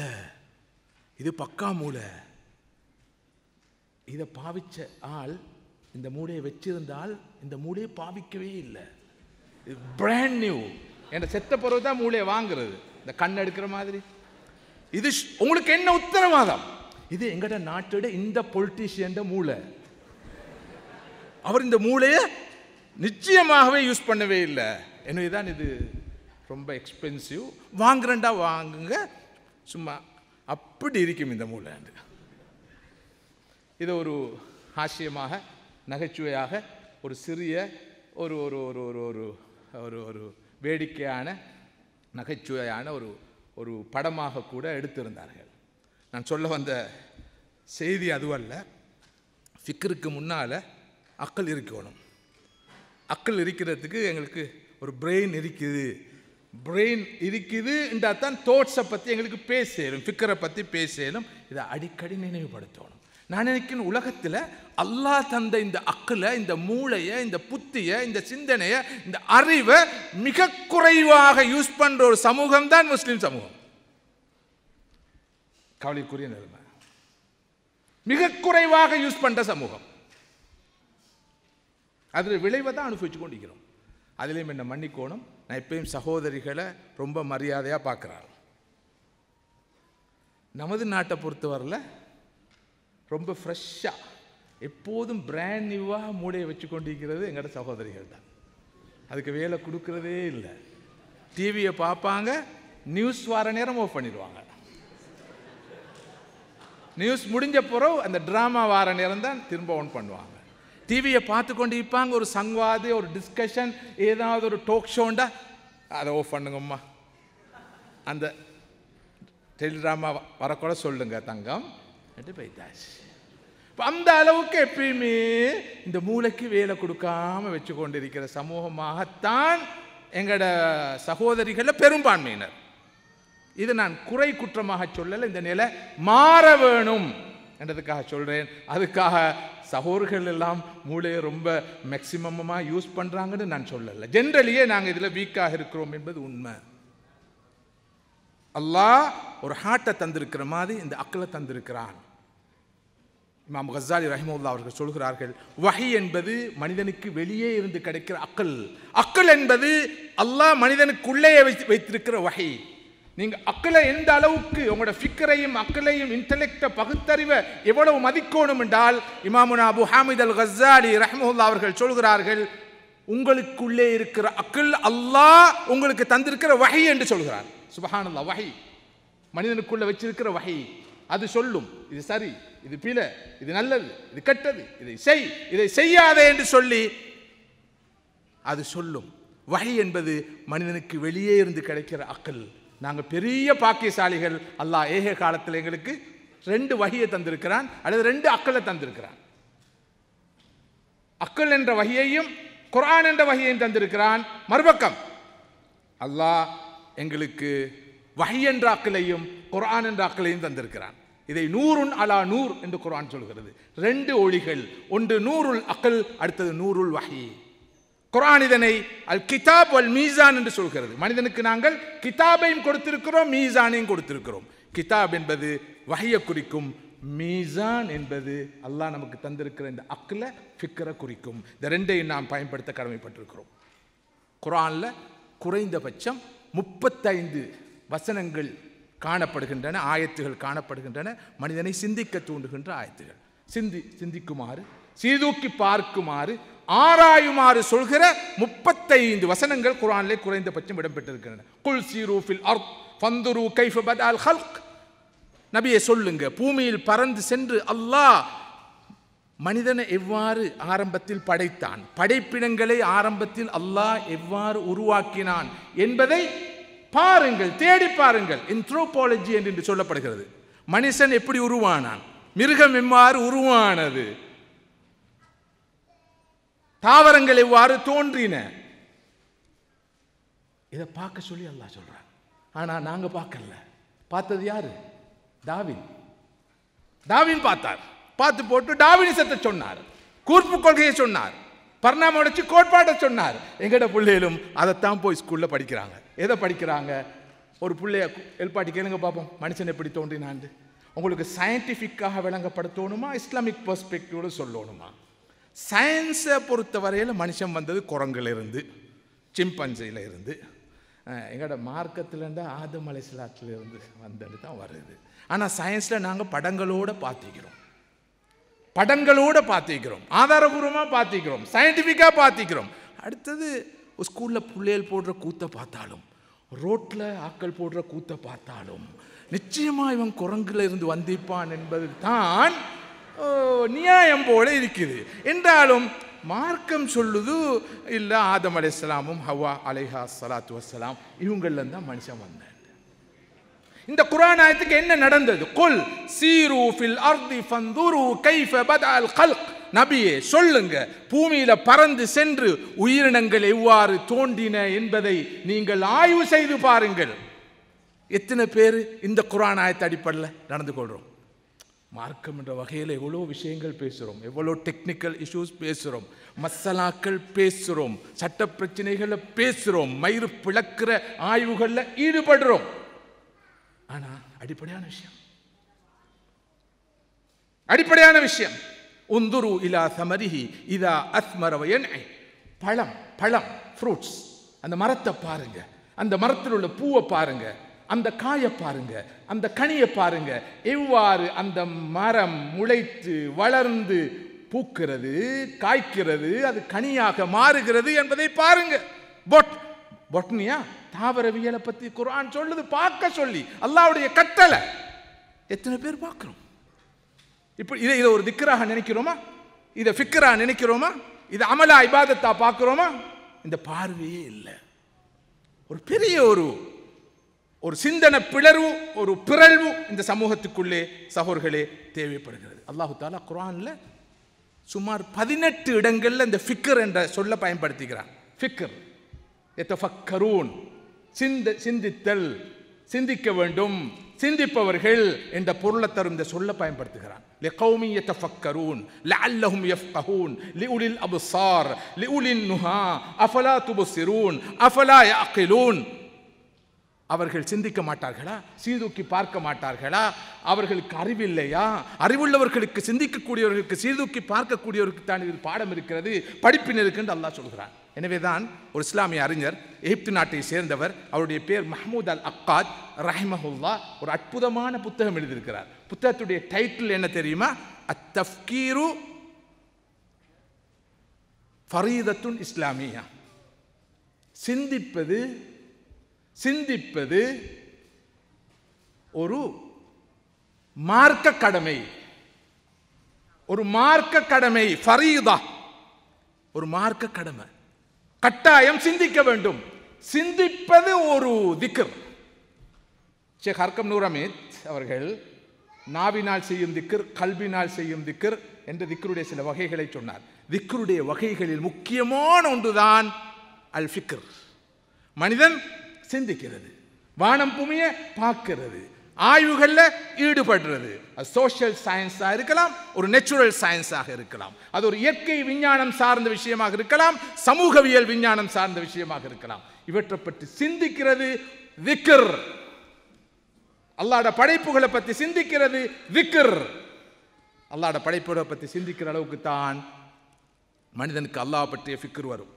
இது பக்கா மூளை. இதை பாவிச்ச ஆள் இந்த மூளையை வச்சிருந்தால் இந்த மூளையை பாவிக்கவே இல்லை, பிராண்ட் நியூ. என்ற செத்த பிறகு தான் மூளையை வாங்குறது, இந்த கண் எடுக்கிற மாதிரி. இது உங்களுக்கு என்ன உத்தரவாதம்? இது எங்கட நாட்டோட இந்த பொலிட்டீஷியன் மூளை. அவர் இந்த மூளையை நிச்சயமாகவே யூஸ் பண்ணவே இல்லை. எனவேதான் இது ரொம்ப எக்ஸ்பென்சிவ். வாங்குறண்டா வாங்குங்க, சும்மா அப்படி இருக்கும் இந்த மூளை. இதை ஒரு ஹாஸ்யமாக, நகைச்சுவையாக, ஒரு சிறிய ஒரு ஒரு ஒரு ஒரு ஒரு ஒரு ஒரு வேடிக்கையான நகைச்சுவையான ஒரு ஒரு படமாக கூட எடுத்திருந்தார்கள். நான் சொல்ல வந்த செய்தி அதுவல்ல. ஃபிக்ருக்கு முன்னால் அக்கல் இருக்கணும். அக்கல் இருக்கிறதுக்கு எங்களுக்கு ஒரு பிரெயின் இருக்குது. பிரெயின் இருக்குதுன்றா தான் தோட்ஸை பற்றி எங்களுக்கு பேசலும், ஃபிக்கரை பற்றி பேசலும். இதை அடிக்கடி நினைவுபடுத்தணும். நான் நினைக்கிறேன், உலகத்தில் அல்லாஹ் தந்த இந்த அக்கலை, இந்த மூளையை, இந்த புத்தியை, இந்த சிந்தனையை, இந்த அறிவை மிக குறைவாக யூஸ் பண்ணுற ஒரு சமூகம் தான் முஸ்லீம் சமூகம். கவலைக்குரிய நிலைமை. மிக குறைவாக யூஸ் பண்ணுற சமூகம். அதில் விளைவை தான் அனுபவிச்சு கொண்டிருக்கிறோம். அதுலேயும் என்ன மன்னிக்கோணும், நான் எப்பயும் சகோதரிகளை ரொம்ப மரியாதையாக பார்க்குறாரு. நமது நாட்டை பொறுத்தவரையில் ரொம்ப ஃப்ரெஷ்ஷாக எப்போதும் பிராண்ட் நியூவாக மூளையை வச்சு கொண்டிருக்கிறது எங்களோட சகோதரிகள் தான். அதுக்கு வேலை கொடுக்கறதே இல்லை. டிவியை பார்ப்பாங்க, நியூஸ் வர நேரம் ஆஃப் பண்ணிடுவாங்க. நியூஸ் முடிஞ்ச பிறகு அந்த ட்ராமா வார நேரம் தான் திரும்ப ஆன் பண்ணுவாங்க. டிவியை பார்த்து கொண்டு இருப்பாங்க. ஒரு சங்வாது, ஒரு டிஸ்கஷன், ஏதாவது ஒரு டோக் ஷோண்டா அதை ஆஃப் பண்ணுங்கம்மா, அந்த டெலிட்ராமா வரக்கூட சொல்லுங்க தங்கம் என்று போயிட்டாச்சு. அந்த அளவுக்கு எப்பயுமே இந்த மூளைக்கு வேலை கொடுக்காம வச்சு கொண்டிருக்கிற சமூகமாகத்தான் எங்களோட சகோதரிகளில் பெரும்பான்மையினர். இது நான் குறை குற்றமாக சொல்லலை. இந்த நிலை மாற வேணும் என்றதுக்காக சொல்கிறேன். அதுக்காக சகோதரர்கள் எல்லாம் மூளையை ரொம்ப மேக்சிமமாக யூஸ் பண்ணுறாங்கன்னு நான் சொல்லலை. ஜென்ரலியே நாங்கள் இதில் வீக்காக இருக்கிறோம் என்பது உண்மை. அல்லாஹ் ஒரு ஹார்ட்டை தந்திருக்கிற மாதிரி இந்த அக்கலை தந்திருக்கிறான். இமாம் கஸ்ஸாலி ரஹிமஹுல்லாஹ் அவர்கள் சொல்கிறார்கள், வஹி என்பது மனிதனுக்கு வெளியே இருந்து கிடைக்கிற அக்கல். அக்கல் என்பது அல்லாஹ் மனிதனுக்குள்ளே வைத்திருக்கிற வஹி. நீங்கள் அக்கலை எந்த அளவுக்கு உங்களோட ஃபிக்கரையும் அக்கலையும் இன்டெலெக்டை பகுத்தறிவை எவ்வளவு மதிக்கணும் என்றால், இமாமுனா அபு ஹாமித் அல் கஸ்ஸாலி ரஹிமஹுல்லாஹ் அவர்கள் சொல்கிறார்கள், உங்களுக்குள்ளே இருக்கிற அக்கல் அல்லாஹ் உங்களுக்கு தந்திருக்கிற வஹி என்று சொல்கிறார். சுப்ஹானல்லாஹ். வஹி மனிதனுக்குள்ள வச்சிருக்கிற வஹி. அது சொல்லும், இது சரி, இது பிழை, இது நல்லது, இது கெட்டது, இதை செய், இதை செய்யாதே என்று சொல்லி அது சொல்லும். வஹி என்பது மனிதனுக்கு வெளியே இருந்து கிடைக்கிற அக்கல். நாங்கள் பெரிய பாக்கியசாலிகள். அல்லாஹ் ஏக காலத்தில் எங்களுக்கு 2 வஹியை தந்திருக்கிறான், அல்லது 2 அக்கலை தந்திருக்கிறான். அக்கல் என்ற வஹியையும் குர்ஆன் என்ற வஹியையும் தந்திருக்கிறான். மறுபக்கம் அல்லாஹ் எங்களுக்கு வஹி என்ற அக்கலையும் குர்ஆன் என்ற அக்கலையும் தந்திருக்கிறான். இதை நூறுன் அலா நூர் என்று குர்ஆன் சொல்கிறது. 2 ஒளிகள், ஒன்று நூருல் அக்கல், அடுத்தது நூருல் வஹி. குர்ஆன் இதனை அல் கிதாப் வல் மீசான் என்று சொல்கிறது. மனிதனுக்கு நாங்கள் கிதாபையும் கொடுத்திருக்கிறோம், மீசானையும் கொடுத்திருக்கிறோம். கிதாப் என்பது வஹியை குறிக்கும், மீசான் என்பது அல்லாஹ் நமக்கு தந்திருக்கிற இந்த அக்ல ஃபிக்ரை குறிக்கும். இந்த 2ஐயும் நாம் பயன்படுத்த கடமைப்பட்டிருக்கிறோம். குர்ஆனில் குறைந்தபட்சம் 35 வசனங்கள் காணப்படுகின்றன, ஆயத்துகள் காணப்படுகின்றன. மனிதனை சிந்திக்க தூண்டுகின்ற ஆயத்துகள். சிந்திக்குமாறு, சீதூக்கி பார்க்குமாறு, ஆராயுமாறு சொல்கிற 35 வசனங்கள் குர்ஆனிலே குறைந்தபட்சம் இடம்பெற்றிருக்கின்றன. குல் சீரு ஃபில் அர்த் ஃபந்துரு கைஃப பதல் ஹல்க். நபியே சொல்லுங்க, பூமியில் பறந்து சென்று அல்லாஹ் மனிதனை எவ்வாறு ஆரம்பத்தில் படைத்தான், படைப்பினங்களை ஆரம்பத்தில் அல்லாஹ் எவ்வாறு உருவாக்கினான் என்பதை பாருங்கள், தேடி பாருங்கள். என்த்ரோபாலஜி என்று சொல்லப்படுகிறது. மனுஷன் எப்படி உருவானான், மிருகம் எவ்வாறு உருவானது, தாவரங்கள் எவ்வாறு தோன்றின, இதை பார்க்க சொல்லி அல்லாஹ் சொல்றான். ஆனா நாங்க பார்க்கல. பார்த்தது யாரு? டார்வின். டார்வின் பார்த்தார். பார்த்து போட்டு டார்வினிசத்தை சொன்னார், கூர்ப்பு கொள்கையை சொன்னார், பரிணாம வளர்ச்சி கோட்பாட்டை சொன்னார். எங்கட பிள்ளைகளும் அதைத்தான் போய் ஸ்கூல்ல படிக்கிறாங்க. எதை படிக்கிறாங்க? ஒரு பிள்ளைய எழுப்பாட்டி கேளுங்க பார்ப்போம், மனுஷன் எப்படி தோன்றினான். உங்களுக்கு சயின்டிஃபிக்காக விளங்கப்படுத்தணுமா, இஸ்லாமிக் பெர்ஸ்பெக்டிவ்ல சொல்லணுமா? சயின்ஸை பொறுத்தவரையில் மனுஷன் வந்தது குரங்குல இருந்து, சிம்பன்சியில இருந்து. எங்களோட மார்க்கத்திலேருந்து ஆதம் அலைஹிஸ்ஸலாத்திலிருந்து வந்தது தான் வருது. ஆனால் சயின்ஸில் நாங்கள் படங்களோடு பார்த்திக்கிறோம், ஆதாரபூர்வமாக பார்த்திக்கிறோம், சயின்டிஃபிக்காக பார்த்திக்கிறோம். அடுத்தது ஸ்கூலில் பிள்ளைகள் போடுற கூத்தை பார்த்தாலும், ரோட்டில் ஆக்கள் போடுற கூத்தை பார்த்தாலும் நிச்சயமாக இவன் குரங்குல இருந்து வந்திப்பான் என்பது தான் நியாயம் போல இருக்குது. என்றாலும் மார்க்கம் சொல்லுது இல்லை, ஆதம் அலைஹிஸ்ஸலாமும் ஹவ்வா அலைஹா ஸலாத்து வஸ்ஸலாம் இவங்கள்ல தான் மனுஷன் வந்தார். இந்த குர்ஆன் ஆயத்துக்கு என்ன நடந்தது? குல் சீரு ஃபில் அர்தி ஃபன்துரு கைஃப பதஅல் கல்க். நபியே சொல்லுங்க, பூமியில பறந்து சென்று உயிரினங்கள் எவ்வாறு தோன்றின என்பதை நீங்கள் ஆய்வு செய்து பாருங்கள். எத்தனை பேர் இந்த குர்ஆன் ஆயத்து அடிப்படையில் நடந்து கொள்றோம்? மார்க்கம் என்ற வகையில் எவ்வளோ விஷயங்கள் பேசுகிறோம், எவ்வளோ டெக்னிக்கல் இஷ்யூஸ் பேசுகிறோம், மசாலாக்கள் பேசுகிறோம், சட்ட பிரச்சனைகளை பேசுகிறோம், மயிறு பிளக்கிற ஆய்வுகளில் ஈடுபடுறோம். ஆனால் அடிப்படையான விஷயம் உந்துரு இலா சமரிஹி இதா அஸ்மர வயன்ஐ. பழம் ஃப்ரூட்ஸ், அந்த மரத்தை பாருங்க, அந்த மரத்தில் உள்ள பூவை பாருங்க, அந்த காயை பாருங்க, அந்த கனியை பாருங்க, எவ்வாறு அந்த மரம் முளைத்து வளர்ந்து பூக்கிறது, காய்க்கிறது, அது கனியாக மாறுகிறது என்பதை பாருங்க. பொட்னியா தாவரவியலை பற்றி குர்ஆன் சொல்லுது, பார்க்க சொல்லி, அல்லாஹ்வுடைய கட்டளை. எத்தனை பேர் பார்க்கிறோம்? இப்போ இதை ஒரு திக்ராக நினைக்கிறோமா? இதை ஃபிக்ரா நினைக்கிறோமா? இதை அமலா இபாதத்தா பார்க்கிறோமா? இந்த பார்வையே இல்லை. ஒரு பெரிய ஒரு சிந்தனை பிளர்வு, ஒரு பிறழ்வு இந்த சமூகத்துக்குள்ளே சகோதரர்களே தேவைப்படுகிறது. அல்லாஹு தஆலா குர்ஆன்ல சுமார் 18 இடங்கள்ல இந்த ஃபிக்ர் என்ற சொல்ல பயன்படுத்துகிறான். ஃபிக்ர் யதஃபக்கரூன், சிந்தித்தல், சிந்திக்க வேண்டும், சிந்திப்பவர்கள் என்ற பொருளை தரும் இந்த சொல்ல பயன்படுத்துகிறான். லிகௌமி யதஃபக்கரூன் லஅல்லஹும் யஃப்கஹூன் லிஉலில் அப்சார் லிஉலின் நுஹா அஃபலா துபஸிரூன் அஃபலா யஅகிலூன். அவர்கள் சிந்திக்க மாட்டார்களா? சீர்தூக்கி பார்க்க மாட்டார்களா? அவர்களுக்கு அறிவில்லையா? அறிவுள்ளவர்களுக்கு, சிந்திக்கக்கூடியவர்களுக்கு, சீர்தூக்கி பார்க்கக்கூடியவர்களுக்கு தான் இதில் பாடம் இருக்கிறது, படிப்பின் இருக்குன்னு அல்லாஹ் சொல்கிறான். எனவேதான் ஒரு இஸ்லாமிய அறிஞர், எகிப்து நாட்டை சேர்ந்தவர், அவருடைய பேர் மஹ்மூத் அல் அக்காத் ரஹிமஹுல்லா, ஒரு அற்புதமான புத்தகம் எழுதியிருக்கிறார். புத்தகத்துடைய டைட்டில் என்ன தெரியுமா? அத்தஃப்கீரு ஃபரீதத்துன் இஸ்லாமியா. சிந்திப்பது ஒரு மார்க்க கடமை, ஃபரீதா, ஒரு மார்க்க கடமை, கட்டாயம் சிந்திக்க வேண்டும். சிந்திப்பது ஒரு திக்ர். ஷேக் ஹர்கம் நூர் அமீத் அவர்கள் நாவினால் செய்யும் திக்ர், கல்பினால் செய்யும் திக்ர் என்ற திக்ருடைய சில வகைகளை சொன்னார். திக்ருடைய வகைகளில் முக்கியமான ஒன்றுதான் அல் ஃபிக்ர். மனிதன் சிந்திக்கிறது, வானம் பூமியை பார்க்கிறது, ஆய்வுகளில் ஈடுபடுறது. அது சோஷியல் சயின்ஸாக இருக்கலாம், ஒரு நேச்சுரல் சயின்ஸாக இருக்கலாம், அது ஒரு இயற்கை விஞ்ஞானம் சார்ந்த விஷயமாக இருக்கலாம், சமூகவியல் விஞ்ஞானம் சார்ந்த விஷயமாக இருக்கலாம். இவற்றை பற்றி சிந்திக்கிறது திக்ர். அல்லாஹ்வுடைய படைப்புகளை பற்றி சிந்திக்கிறது திக்ர். அல்லாஹ்வுடைய படைப்புகளை பற்றி சிந்திக்கிற அளவுக்கு தான் மனிதனுக்கு அல்லாஹ் பற்றிய ஃபிக்ர் வரும்.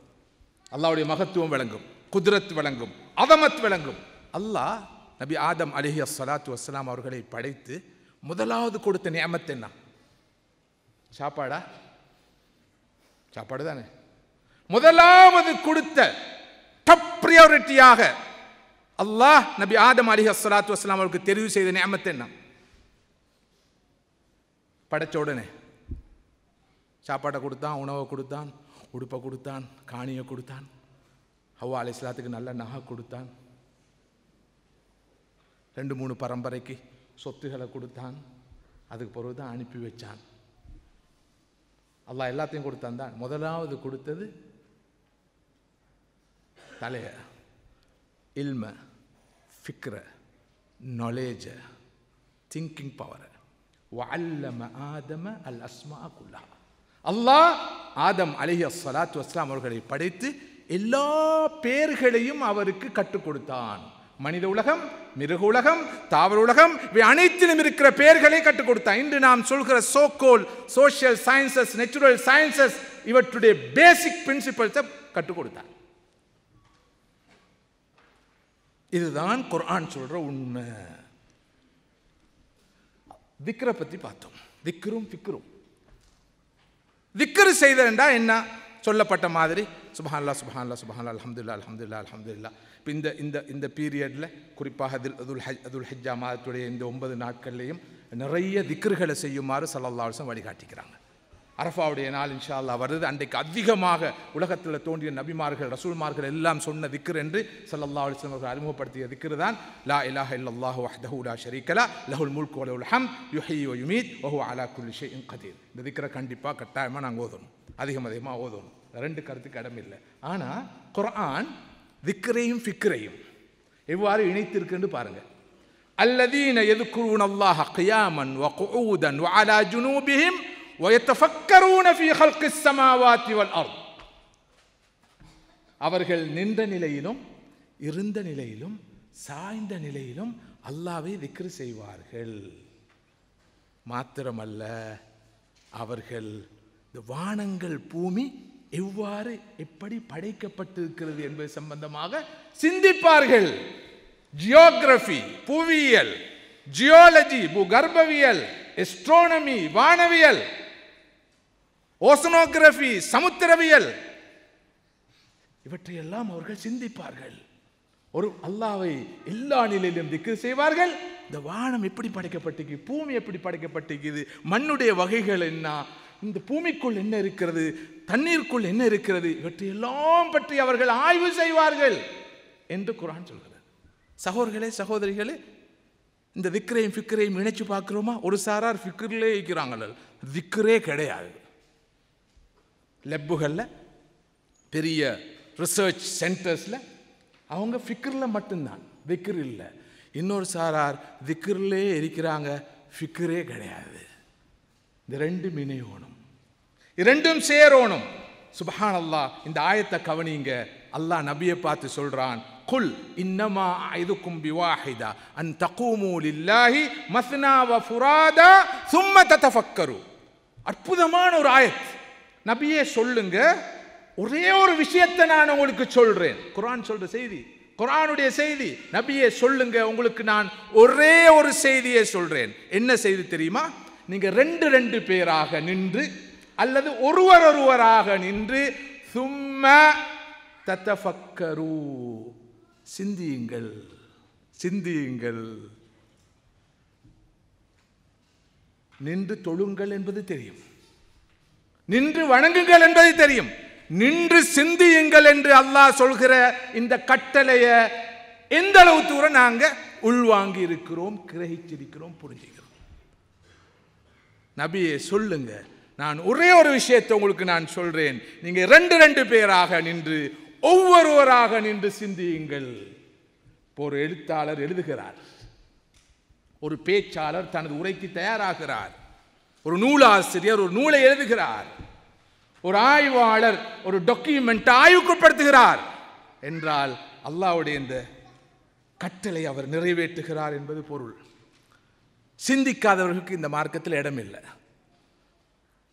அல்லாஹ்வுடைய மகத்துவம் விளங்கும், குத்ரத் விளங்கும், அதமத் விளங்கும். அல்லாஹ் நபி ஆதம் அலைஹி ஸலாத்து வஸ்ஸலாம் அவர்களை படைத்து முதலாவது கொடுத்த நிஅமத் என்ன? சாப்பாடு தானே. முதலாவது கொடுத்த டாப் பிரியாரிட்டியாக அல்லாஹ் நபி ஆதம் அலைஹி ஸலாத்து வஸ்ஸலாம் அவருக்கு தெரிவு செய்த நிஅமத் என்ன? படைச்ச உடனே சாப்பாட்டை கொடுத்தான், உணவை கொடுத்தான், உடுப்பை கொடுத்தான், காணியை கொடுத்தான், ஹவ்வா அலைஹிஸ்ஸலாத்துக்கு நல்ல நகை கொடுத்தான், 2-3 பரம்பரைக்கு சொத்துக்களை கொடுத்தான். அதுக்கு பிறகு தான் அனுப்பி வச்சான். அல்லாஹ் எல்லாத்தையும் கொடுத்தான் தான். முதலாவது கொடுத்தது தலைய, இல்ம, ஃபிக்ர, நாலேஜ, திங்கிங் பவர். வஅல்லம ஆதம அல் அஸ்மா குல்லஹா. அல்லாஹ் ஆதம் அலைஹி ஸலாத்து வஸ்ஸலாம் அவர்களை படைத்து எல்லா பேர்களையும் அவருக்கு கற்றுக் கொடுத்தான். மனித உலகம், மிருக உலகம், தாவர உலகம், இவை அனைத்திலும் இருக்கிற பெயர்களை கற்றுக் கொடுத்தான். இன்று நாம் சொல்கிற சோகோல் சோஷியல் சயின்சஸ், நேச்சுரல் சயின்சஸ், இவற்றுடைய பேசிக் பிரின்சிபல்ஸை கற்றுக் கொடுத்தான். இதுதான் குர்ஆன் சொல்ற உண்மை. திக்ரை பற்றி பார்த்தோம். திக்ரும் ஃபிக்ரும். திக்ரு செய்தா என்ன? சொல்லப்பட்ட மாதிரி சுப்ஹானல்லாஹ் சுப்ஹானல்லாஹ் சுப்ஹானல்லாஹ் அல்ஹம்துலில்லாஹ் அல்ஹம்துலில்லாஹ் அல்ஹம்துலில்லாஹ். இப்போ இந்த பீரியடில் குறிப்பாக அதுல் ஹஜ்ஜா மாதத்துடைய இந்த 9 நாட்கள்லையும் நிறைய திக்ருகளை செய்யுமாறு ஸல்லல்லாஹு அலைஹி வஸல்லம் வழிகாட்டிக்கிறாங்க. அரஃபாவுடைய நாள் இன்ஷா அல்லாஹ் வருது. அன்றைக்கு அதிகமாக உலகத்தில் தோன்றிய நபிமார்கள் ரசூல்மார்கள் எல்லாம் சொன்ன திக்ர் என்று ஸல்லல்லாஹு அலைஹி வஸல்லம் அவர்கள் அறிமுகப்படுத்திய திக்ர் தான் லா இலாஹ இல்லல்லாஹு வஹ்தஹு லா ஷரீக லஹ் லஹுல் முல்கு வ லஹுல் ஹம்த் யுஹ்யி வ யுமீத் வ ஹுவ அலா குல்லி ஷைஇன் கதீர். இந்த திக்ரை கண்டிப்பாக கட்டாயமாக நாங்கள் ஓதணும், அதிகமாக ஓதணும். 2 கருத்துக்கு இடம் இல்லை. ஆனால் குர்ஆன் திக்ரையும் ஃபிக்ரையும் எவ்வாறு இணைத்திருக்குன்னு பாருங்க. அல்லதீன யذ்குரூன அல்லாஹ கியாமன் வ குஊதன் வ அலா ஜுனூபிஹிம் وَيَتَفَكَّرُونَ فِي خَلْقِ السَّمَاوَاتِ وَالْأَرْضِ. அவர்கள் நின்ற நிலையிலும் இருந்த நிலையிலும் சாய்ந்த நிலையிலும் அல்லாஹ்வை திக்ர் செய்வார்கள். மாத்திரமல்ல, அவர்கள் இந்த வானங்கள் பூமி எவ்வாறு எப்படி படைக்கப்பட்டிருக்கிறது என்பது சம்பந்தமாக சிந்திப்பார்கள். ஜியோகிராஃபி, புவியியல், ஜியாலஜி, பூகர்பவியல், எஸ்ட்ரோனமி, வானவியல், ஓசனோகிராஃபி, சமுத்திரவியல், இவற்றையெல்லாம் அவர்கள் சிந்திப்பார்கள். ஒரு அல்லாஹ்வை எல்லா நிலையிலும் திக்ர் செய்வார்கள். இந்த வானம் எப்படி படைக்கப்பட்டிருக்கு, பூமி எப்படி படைக்கப்பட்டிருக்குது, மண்ணுடைய வகைகள் என்ன, இந்த பூமிக்குள் என்ன இருக்கிறது, தண்ணீருக்குள் என்ன இருக்கிறது, இவற்றையெல்லாம் பற்றி அவர்கள் ஆய்வு செய்வார்கள் என்று குர்ஆன் சொல்கிறது. சகோதரர்களே சகோதரிகளே, இந்த திக்ரையும் ஃபிக்ரையும் இணைச்சு பார்க்குறோமா? ஒரு சாரார் ஃபிக்ரிலே இருக்கிறாங்கள, திக்ரே கிடையாது. லெப்புகளில் பெரிய ரிசர்ச் சென்டர்ஸில் அவங்க ஃபிக்ரில் மட்டும்தான், திக்ர் இல்லை. இன்னொரு சாரார் திக்ரிலே இருக்கிறாங்க, ஃபிக்ரே கிடையாது. இந்த ரெண்டும் இணையோணும், இரண்டும் சேரோணும். சுப்ஹானல்லாஹ். இந்த ஆயத்தை கவனிங்க. அல்லாஹ் நபியை பார்த்து சொல்றான், குல் இன்னமா அஇதுக்கும் பிவாஹிதா அன் தகூமு லில்லாஹி மஸ்னா வ ஃபுராதா சும்ம ததஃபக்கரு. அற்புதமான ஒரு ஆயத். நபியே சொல்லுங்க, ஒரே ஒரு விஷயத்தை நான் உங்களுக்கு சொல்றேன். குர்ஆன் சொல்ற செய்தி, குர்ஆனுடைய செய்தி. நபியே சொல்லுங்க, உங்களுக்கு நான் ஒரே ஒரு செய்தியை சொல்றேன். என்ன செய்தி தெரியுமா? நீங்க 2 பேராக நின்று அல்லது ஒருவராக நின்று சும்ம ததஃபக்கரு, சிந்தியுங்கள், சிந்தியுங்கள். நின்று தொழுங்கள் என்பது தெரியும், நின்று வணங்குங்கள் என்பது தெரியும். நின்று சிந்தியுங்கள் என்று அல்லாஹ் சொல்கிற இந்த கட்டளைய எந்த அளவு தூரம் நாங்க உள்வாங்கி இருக்கிறோம், கிரகிச்சிருக்கிறோம், புரிஞ்சுக்கிறோம். நபியே சொல்லுங்க, நான் ஒரே ஒரு விஷயத்தை உங்களுக்கு நான் சொல்றேன். நீங்க 2 பேராக நின்று ஒவ்வொருவராக நின்று சிந்தியுங்கள். ஒரு எழுத்தாளர் எழுதுகிறார், ஒரு பேச்சாளர் தனது உரைக்கு தயாராகிறார், ஒரு நூலாசிரியர் ஒரு நூலை எழுதுகிறார், ஒரு ஆய்வாளர் ஒரு டாக்குமெண்ட் ஆய்வுக்குட்படுத்துகிறார் என்றால் அல்லாஹ்வுடைய இந்த கட்டளை அவர் நிறைவேற்றுகிறார் என்பது பொருள். சிந்திக்காதவர்களுக்கு இந்த மார்க்கத்தில் இடம் இல்லை,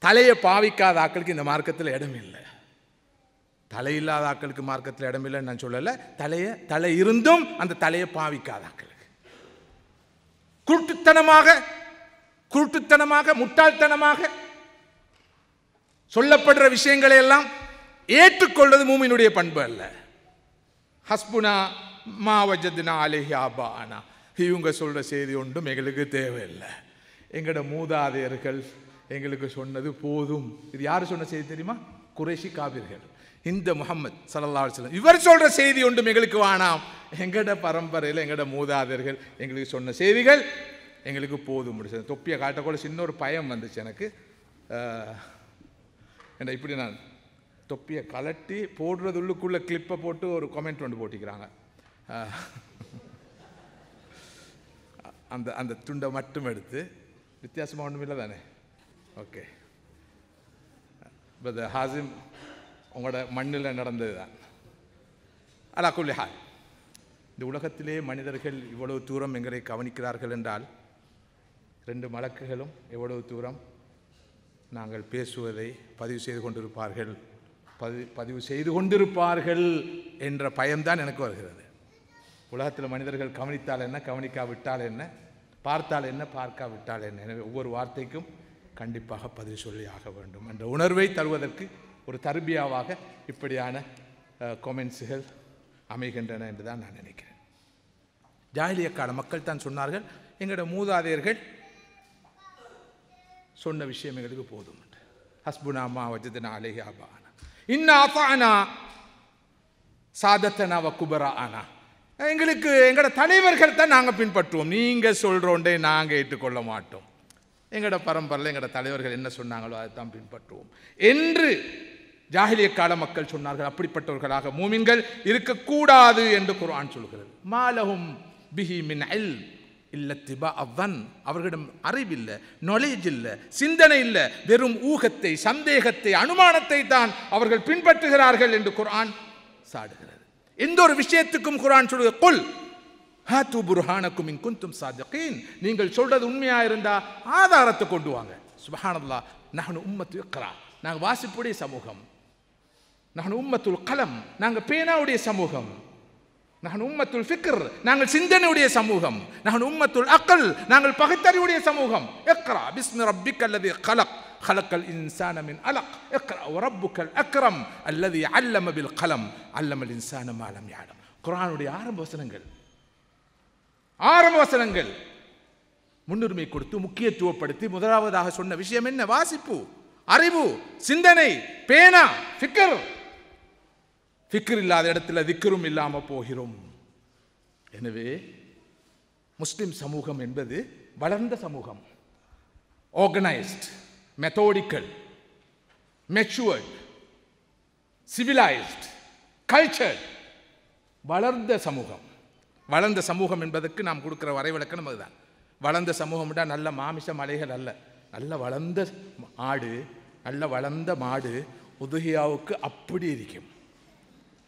தலையை பாவிக்காத ஆக்களுக்கு இந்த மார்க்கத்தில் இடம் இல்லை, தலையில்லாத ஆக்களுக்கு மார்க்கத்தில் இடம் இல்லைன்னு நான் சொல்லலை. தலை இருந்தும் அந்த தலையை பாவிக்காத ஆக்களுக்கு, குருட்டுத்தனமாக முட்டாள்தனமாக சொல்லப்படுற விஷயங்களை எல்லாம் ஏற்றுக்கொள்வது மூமினுடைய பண்பு அல்ல. ஹஸ்புனா மா வஜத்னா அலைஹி ஆபானா, இவங்க சொல்ற செய்தி ஒன்றும் எங்களுக்கு தேவையில்லை, எங்களோட மூதாதையர்கள் எங்களுக்கு சொன்னது போதும். இது யாரு சொன்ன செய்தி தெரியுமா? குறைஷி காபிர்கள். இந்த முஹம்மது ஸல்லல்லாஹு அலைஹி வஸல்லம் இவர் சொல்ற செய்தி ஒன்றும் எங்களுக்கு வேணாம், எங்கட பரம்பரையில் எங்கட மூதாதையர்கள் எங்களுக்கு சொன்ன செய்திகள் எங்களுக்கு போதும். முடிச்சது. தொப்பியை காட்டக்கூட சின்ன ஒரு பயம் வந்துச்சு எனக்கு. ஏன்னா இப்படி நான் தொப்பியை கலட்டி போடுறது உள்ளுக்குள்ளே கிளிப்பை போட்டு ஒரு கமெண்ட் ஒன்று போட்டிக்கிறாங்க. அந்த அந்த துண்டை மட்டும் எடுத்து, வித்தியாசமாக ஒன்றும் இல்லை தானே? ஓகே, இப்போ ஹாசிம் உங்களோட மண்ணில் நடந்தது தான். அலா குல்லி ஹால், இந்த உலகத்திலே மனிதர்கள் இவ்வளவு தூரம் எங்களை கவனிக்கிறார்கள் என்றால் 2 மலக்குகளும் எவ்வளவு தூரம் நாங்கள் பேசுவதை பதிவு செய்து கொண்டிருப்பார்கள் என்ற பயம்தான் எனக்கு வருகிறது. உலகத்தில் மனிதர்கள் கவனித்தால் என்ன, கவனிக்காவிட்டால் என்ன, பார்த்தால் என்ன, பார்க்காவிட்டால் என்ன. எனவே ஒவ்வொரு வார்த்தைக்கும் கண்டிப்பாக பதில் சொல்லி ஆக வேண்டும் என்ற உணர்வை தருவதற்கு ஒரு தர்பியாவாக இப்படியான கொமெண்ட்ஸுகள் அமைகின்றன என்று தான் நான் நினைக்கிறேன். ஜாஹிலிய கால மக்கள் தான் சொன்னார்கள், எங்களோட மூதாதையர்கள் சொன்ன விஷயம் எங்களுக்கு போதும். ஹஸ்புனா மா வஜத்னா அலைஹி ஆபானா இன்னா அதானா சாதத்தனா வ குபரானா. எங்களுக்கு எங்களோட தலைவர்கள் தான் நாங்கள் பின்பற்றுவோம், நீங்கள் சொல்கிறோண்டே நாங்கள் ஏற்றுக்கொள்ள மாட்டோம். எங்களோட பரம்பரையில் எங்களோட தலைவர்கள் என்ன சொன்னாங்களோ அதை தான் பின்பற்றுவோம் என்று ஜாஹிலிய கால மக்கள் சொன்னார்கள். அப்படிப்பட்டவர்களாக மூமின்கள் இருக்கக்கூடாது என்று குர்ஆன் சொல்கிறது. மாலஹும் பிஹி மின் இல்ம் இல்லத்திபா அவ்வன். அவர்களிடம் அறிவில்லை, நாலேஜ் இல்லை, சிந்தனை இல்லை, வெறும் ஊகத்தை, சந்தேகத்தை, அனுமானத்தை தான் அவர்கள் பின்பற்றுகிறார்கள் என்று குர்ஆன் சாடுகிறது. எந்த ஒரு விஷயத்துக்கும் குர்ஆன் சொல்லுது, குல் ஹாத்து புர்ஹானக்கும் இன் குன்தும் சாதிகீன். நீங்கள் சொல்றது உண்மையா இருந்தா ஆதாரத்தை கொண்டு வாங்க. சுப்ஹானல்லாஹ். நஹ்னு உம்மத்து இக்ரா, நாங்கள் வாசிப்புடைய சமூகம். நஹ்னு உம்மத்துல் கலம், நாங்கள் பேனாவுடைய சமூகம். நஹ்னு உம்மத்துல் ஃபிக்ர், நாங்கள் சிந்தனையுடைய சமூகம். நஹ்னு உம்மத்துல் அக்ல், நாங்கள் பகுத்தறிவுடைய சமூகம். இக்ரா பிஸ்மி ரப்பிக்கல்லதி கலக் خلق الإنسان من علق اقرأ وربك الأكرم الذي علم بالقلم علم الإنسان ما لم يعلم. குர்ஆனுடைய ஆரம்ப வசனங்கள் முன்னுரிமை கொடுத்து முக்கியத்துவப்படுத்தி முதலாவதாக சொன்ன விஷயம் என்ன? வாசிப்பு, அறிவு, சிந்தனை, பேனா, ஃபிக்ர். ஃபிக்ர் இல்லாத இடத்துல திக்ரும் இல்லாமல் போகிறோம். எனவே முஸ்லிம் சமூகம் என்பது வளர்ந்த சமூகம், ஆர்கனைஸ்ட், மெத்தோடிக்கல், மெச்சூர்ட், சிவிலைஸ்ட், கல்ச்சர்ட், வளர்ந்த சமூகம். வளர்ந்த சமூகம் என்பதற்கு நாம் கொடுக்கிற வரைவிலக்கணம் அதுதான். வளர்ந்த சமூகம் நல்ல மாமிச மலைகள் அல்ல, நல்ல வளர்ந்த ஆடு, நல்ல வளர்ந்த மாடு உதுகியாவுக்கு அப்படி இருக்கும்.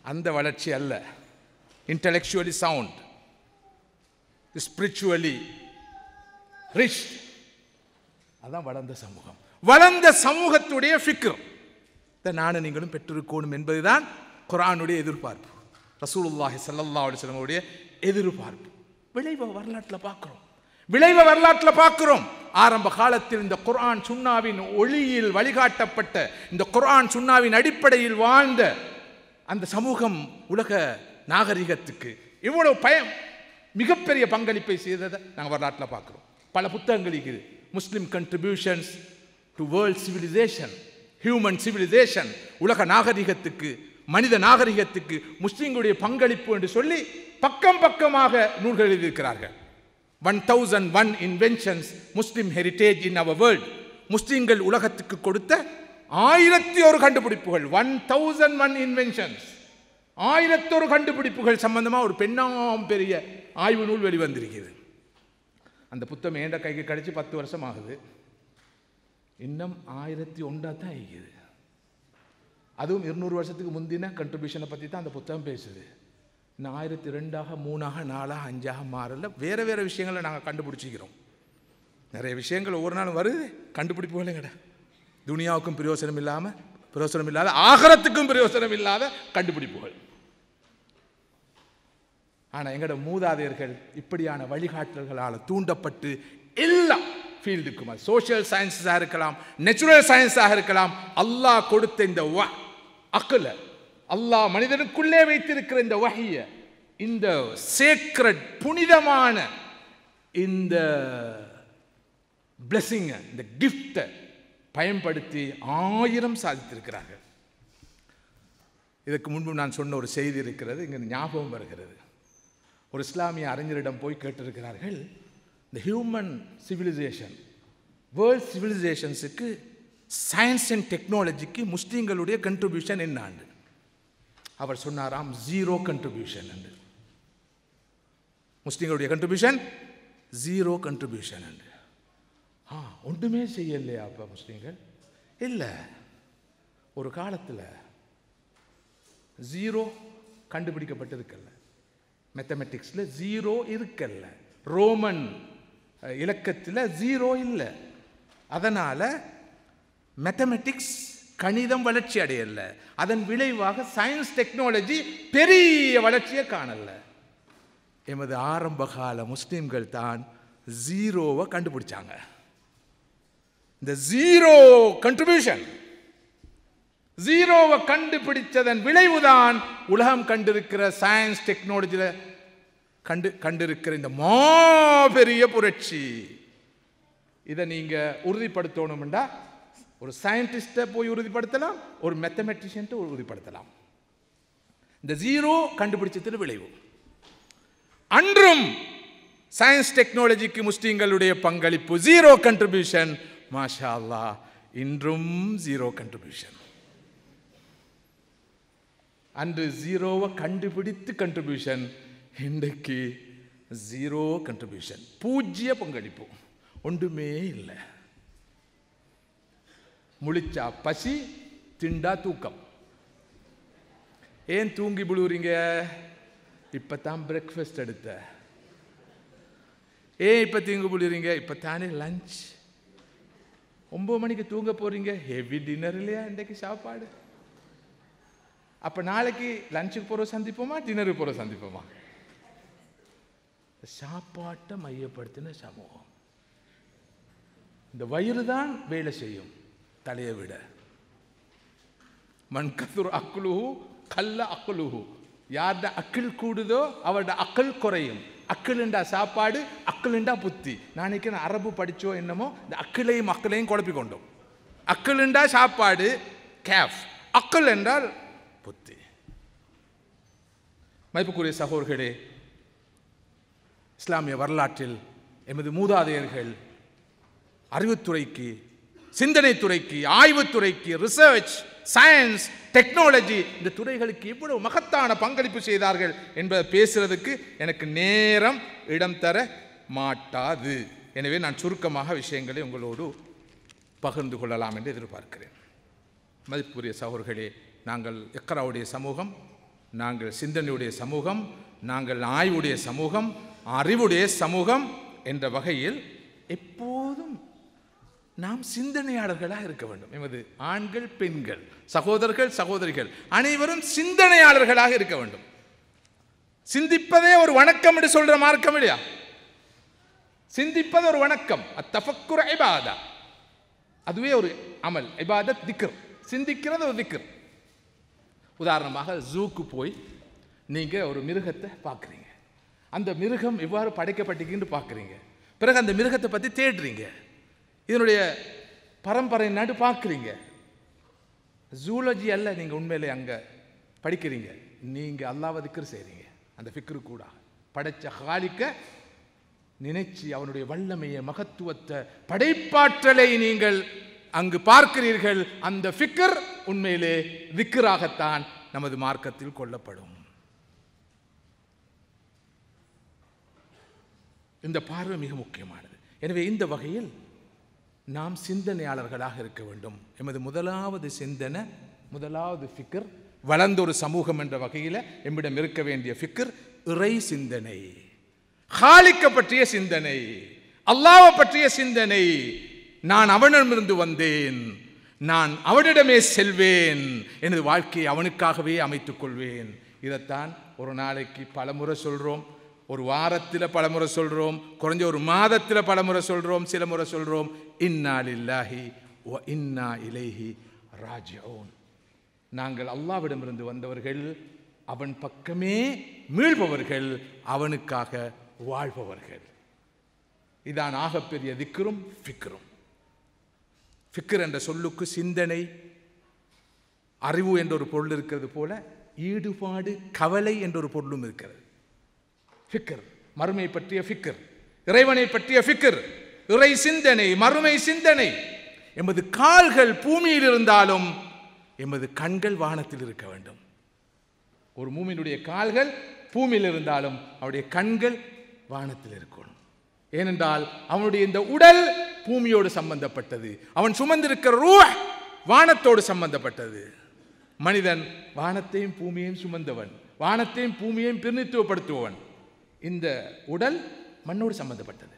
அந்த வளர்ச்சி அல்ல. இன்டலெக்சுவலி சவுண்ட், ஸ்பிரிச்சுவலி ரிச், அதான் வளர்ந்த சமூகம். வளர்ந்த சமூகத்துடைய ஃபிக்ர் நானும் நீங்களும் பெற்றிருக்கணும் என்பதுதான் குர்ஆனுடைய எதிர்பார்ப்பு, ரசூலுல்லாஹி ஸல்லல்லாஹு அலைஹி வஸல்லம் உடைய எதிர்பார்ப்பு. விளைவை வரலாற்றில் பார்க்கிறோம். ஆரம்ப காலத்தில் இந்த குர்ஆன் சுன்னாவின் ஒளியில் வழிகாட்டப்பட்ட, இந்த குர்ஆன் சுன்னாவின் அடிப்படையில் வாழ்ந்த அந்த சமூகம் உலக நாகரிகத்துக்கு இவ்வளவு மிகப்பெரிய பங்களிப்பை செய்ததை நாங்கள் வரலாற்றில் பார்க்கிறோம். பல புத்தகங்கள் இருக்குது. Muslim contributions to world civilisation, human civilisation, உலக நாகரிகத்துக்கு, மனித நாகரிகத்துக்கு முஸ்லிம்களுடைய பங்களிப்பு என்று சொல்லி பக்கம் பக்கமாக நூல்கள் எழுதியிருக்கிறார்கள். 1001 இன்வென்ஷன்ஸ் முஸ்லிம் ஹெரிட்டேஜ் இன் அவர் வேர்ல்ட். முஸ்லிம்கள் உலகத்துக்கு கொடுத்த 1001 கண்டுபிடிப்புகள். 1001 இன்வென்ஷன்ஸ், 1001 கண்டுபிடிப்புகள் சம்பந்தமாக ஒரு பெண்ணாம் பெரிய ஆய்வு நூல் வெளிவந்திருக்கிறது. அந்த புத்தகம் ஏண்ட கைக்கு கிடைச்சி 10 வருஷம் ஆகுது. இன்னும் 1001 தான் ஆகிக்குது. அதுவும் 200 வருஷத்துக்கு முந்தின கண்ட்ரிபியூஷனை பற்றி தான் அந்த புத்தகம் பேசுது. இன்னும் 1002, 3, 4, 5 மாறல. வேறு வேறு விஷயங்களை நாங்கள் கண்டுபிடிச்சிக்கிறோம். நிறைய விஷயங்கள் ஒவ்வொரு நாளும் வருது, கண்டுபிடிப்புகளே கிடையாது. துனியாவுக்கும் பிரயோசனம் இல்லாத, ஆகரத்துக்கும் பிரயோசனம் இல்லாத கண்டுபிடிப்புகள். ஆனால் எங்களோட மூதாதையர்கள் இப்படியான வழிகாட்டல்களால் தூண்டப்பட்டு எல்லா ஃபீல்டுக்கும், அது சோஷியல் சயின்ஸாக இருக்கலாம், நேச்சுரல் சயின்ஸாக இருக்கலாம், அல்லாஹ் கொடுத்த இந்த அக்ல, அல்லாஹ் மனிதனுக்குள்ளே வைத்திருக்கிற இந்த வஹிய, இந்த சேக்ரட் புனிதமான இந்த பிளெஸிங், இந்த கிஃப்டை பயன்படுத்தி 1000 சாதித்திருக்கிறார்கள். இதற்கு முன்பு நான் சொன்ன ஒரு செய்தி இருக்கிறது, இங்கே ஞாபகம் வருகிறது. ஒரு இஸ்லாமிய அறிஞரிடம் போய் கேட்டிருக்கிறார்கள், இந்த ஹியூமன் சிவிலைசேஷன், வேர்ல்ட் சிவிலைசேஷன்ஸுக்கு சயின்ஸ் அண்ட் டெக்னாலஜிக்கு முஸ்லீம்களுடைய கண்ட்ரிபியூஷன் என்னாண்டு. அவர் சொன்னாராம் 0 கண்ட்ரிபியூஷன் என்று. முஸ்லீம்களுடைய கண்ட்ரிபியூஷன் 0 கண்ட்ரிபியூஷன் என்று. ஒன்றுமே செய்யலையா அப்போ முஸ்லீம்கள்? இல்லை, ஒரு காலத்தில் 0 கண்டுபிடிக்கப்பட்டிருக்கல. மேத்தமெட்டிக்ஸில் 0 இருக்கல்ல, ரோமன் இலக்கத்தில் 0 இல்லை. அதனால் மேத்தமெட்டிக்ஸ், கணிதம் வளர்ச்சி அடையல. அதன் விளைவாக சயின்ஸ் டெக்னாலஜி பெரிய வளர்ச்சியை காணல. எமது ஆரம்பகால முஸ்லிம்கள் தான் ஜீரோவை கண்டுபிடிச்சாங்க. இந்த ஜீரோ கண்ட்ரிபியூஷன், ஜீரோவை கண்டுபிடிச்சதன் விளைவுதான் உலகம் கண்டிருக்கிற சயின்ஸ் டெக்னாலஜியில் கண்டிருக்கிற இந்த மாபெரிய புரட்சி. இதை நீங்க உறுதிப்படுத்தணும்டா ஒரு சயின்டிஸ்டை போய் உறுதிப்படுத்தலாம், ஒரு மேத்தமெட்டிஷியன் உறுதிப்படுத்தலாம். இந்த ஜீரோ கண்டுபிடிச்சதின் விளைவு. அன்றும் சயின்ஸ் டெக்னாலஜிக்கு முஸ்லிம்களுடைய பங்களிப்பு ஜீரோ கண்ட்ரிபியூஷன். மாஷா அல்லாஹ், இன்றும் ஜீரோ கண்ட்ரிபியூஷன். அன்று ஜீரோவை கண்டுபிடித்து கண்ட்ரிபியூஷன், இன்றைக்கு ஜீரோ கண்ட்ரிபியூஷன், பூஜ்ஜிய பங்களிப்பு, ஒன்றுமே இல்லை. முழிச்சா பசி, திண்டா தூக்கம். ஏன் தூங்கி விழுவுறீங்க? இப்பதான் பிரேக்ஃபாஸ்ட் எடுத்த. ஏன் இப்ப தூங்கி விழுறீங்க? இப்பத்தானே லஞ்ச். 9 மணிக்கு தூங்க போறீங்க, ஹெவி டின்னர் இல்லையா இன்றைக்கு சாப்பாடு. அப்ப நாளைக்கு லஞ்சுக்கு போற சந்திப்போமா, டின்னருக்கு போற சந்திப்போமா? சாப்பாட்டை மையப்படுத்தின சமூகம். இந்த வயிறு தான் வேலை செய்யும் தலையை விட. மன் கசுர் அக்குலுஹு கல்ல அக்குலுஹு. யார்ட அக்கில் கூடுதோ அவரோட அக்கல் குறையும். அக்கிலுண்டா சாப்பாடு, அக்கிலுண்டா புத்தி. நாளைக்கு நான் அரபு படிச்சோ என்னமோ இந்த அக்கிலையும் குழப்பி கொண்டோம். அக்கிலுண்டா சாப்பாடு கேஃப், அக்கல் என்றால் புத்தி. மதிப்புக்குரிய சகோதரர்களே, இஸ்லாமிய வரலாற்றில் எமது மூதாதையர்கள் அறிவுத்துறைக்கு, சிந்தனை துறைக்கு, ஆய்வுத்துறைக்கு, ரிசர்ச், சயின்ஸ், டெக்னாலஜி இந்த துறைகளுக்கு எவ்வளவு மகத்தான பங்களிப்பு செய்தார்கள் என்பதை பேசுறதுக்கு எனக்கு நேரம் இடம் தர மாட்டாது. எனவே நான் சுருக்கமாக விஷயங்களை உங்களோடு பகிர்ந்து கொள்ளலாம் என்று எதிர்பார்க்கிறேன். மதிப்புரிய சகோதரர்களே, நாங்கள் இக்ராவுடைய சமூகம், நாங்கள் சிந்தனையுடைய சமூகம், நாங்கள் ஆய்வுடைய சமூகம், அறிவுடைய சமூகம் என்ற வகையில் எப்போதும் நாம் சிந்தனையாளர்களாக இருக்க வேண்டும். எமது ஆண்கள், பெண்கள், சகோதரர்கள், சகோதரிகள் அனைவரும் சிந்தனையாளர்களாக இருக்க வேண்டும். சிந்திப்பதே ஒரு வணக்கம் என்று சொல்ற மார்க்கம் இல்லையா? சிந்திப்பது ஒரு வணக்கம். அத்தஃபக்குர் இபாதா, அதுவே ஒரு அமல். இபாதத் திக்ர், சிந்திக்கிறது ஒரு திக்ர். உதாரணமாக ஜூக்கு போய் நீங்க ஒரு மிருகத்தை பார்க்குறீங்க. அந்த மிருகம் எவ்வாறு படைக்கப்பட்டிருக்குன்னு பார்க்குறீங்க. பிறகு அந்த மிருகத்தை பற்றி தேடுறீங்க. இதனுடைய பரம்பரை நாடு பார்க்குறீங்க. ஜூலஜி அல்ல நீங்கள் உண்மையிலே அங்கே படிக்கிறீங்க. நீங்கள் அல்லாஹ்வை திக்ர் செய்கிறீங்க. அந்த ஃபிக்ரு கூட படைச்ச ஹாலிக்க நினைச்சு அவனுடைய வல்லமையை, மகத்துவத்தை, படைப்பாற்றலை நீங்கள் அங்கு பார்க்கிறீர்கள். அந்த ஃபிக்ர் உண்மையிலே திக்ராகத்தான் நமது மார்க்கத்தில் கொள்ளப்படும். இந்த பார்வை மிக முக்கியமானது. எனவே இந்த வகையில் நாம் சிந்தனையாளர்களாக இருக்க வேண்டும். எமது முதலாவது சிந்தனை, முதலாவது ஃபிக்ர், வளர்ந்த ஒரு சமூகம் என்ற வகையில் எம்மிடம் இருக்க வேண்டிய ஃபிக்ர் இறை சிந்தனை, ஹாலிக்க பற்றிய சிந்தனை, அல்லாஹ்வை பற்றிய சிந்தனை. நான் அவனிடமிருந்து வந்தேன், நான் அவனிடமே செல்வேன், எனது வாழ்க்கையை அவனுக்காகவே அமைத்துக் கொள்வேன். இதைத்தான் ஒரு நாளைக்கு பலமுறை சொல்றோம், ஒரு வாரத்தில் பலமுறை சொல்றோம், குறைஞ்ச ஒரு மாதத்தில் பலமுறை சொல்றோம், சில முறை சொல்றோம். இன்னா லில்லாஹி வ இன்னா இலைஹி ராஜிஊன். நாங்கள் அல்லாஹ்விடமிருந்து வந்தவர்கள், அவன் பக்கமே மீள்பவர்கள், அவனுக்காக வாழ்பவர்கள். இதான் ஆகப்பெரிய திக்ரும் ஃபிக்ரும். ஃபிக்ர் என்ற சொல்லுக்கு சிந்தனை, அறிவு என்ற ஒரு பொருள் இருக்கிறது போல ஈடுபாடு, கவலை என்ற ஒரு பொருளும் இருக்கிறது. ஃபிக்ர், மறுமை பற்றிய ஃபிக்ர், இறைவனை பற்றிய ஃபிக்ர், இறை சிந்தனை, மறுமை சிந்தனை. எமது கால்கள் பூமியில் இருந்தாலும் எமது கண்கள் வானத்தில் இருக்க வேண்டும். ஒரு மூமினுடைய கால்கள் பூமியில் இருந்தாலும் அவருடைய கண்கள் வானத்தில் இருக்கணும். ஏனென்றால் அவனுடைய இந்த உடல் பூமியோடு சம்பந்தப்பட்டது, அவன் சுமந்திருக்கிற ரூஹ் வானத்தோடு சம்பந்தப்பட்டது. மனிதன் வானத்தையும் பூமியையும் சுமந்தவன், வானத்தையும் பூமியையும் பிரதிநிதித்துவப்படுத்துவன். இந்த உடல் மண்ணோடு சம்பந்தப்பட்டது.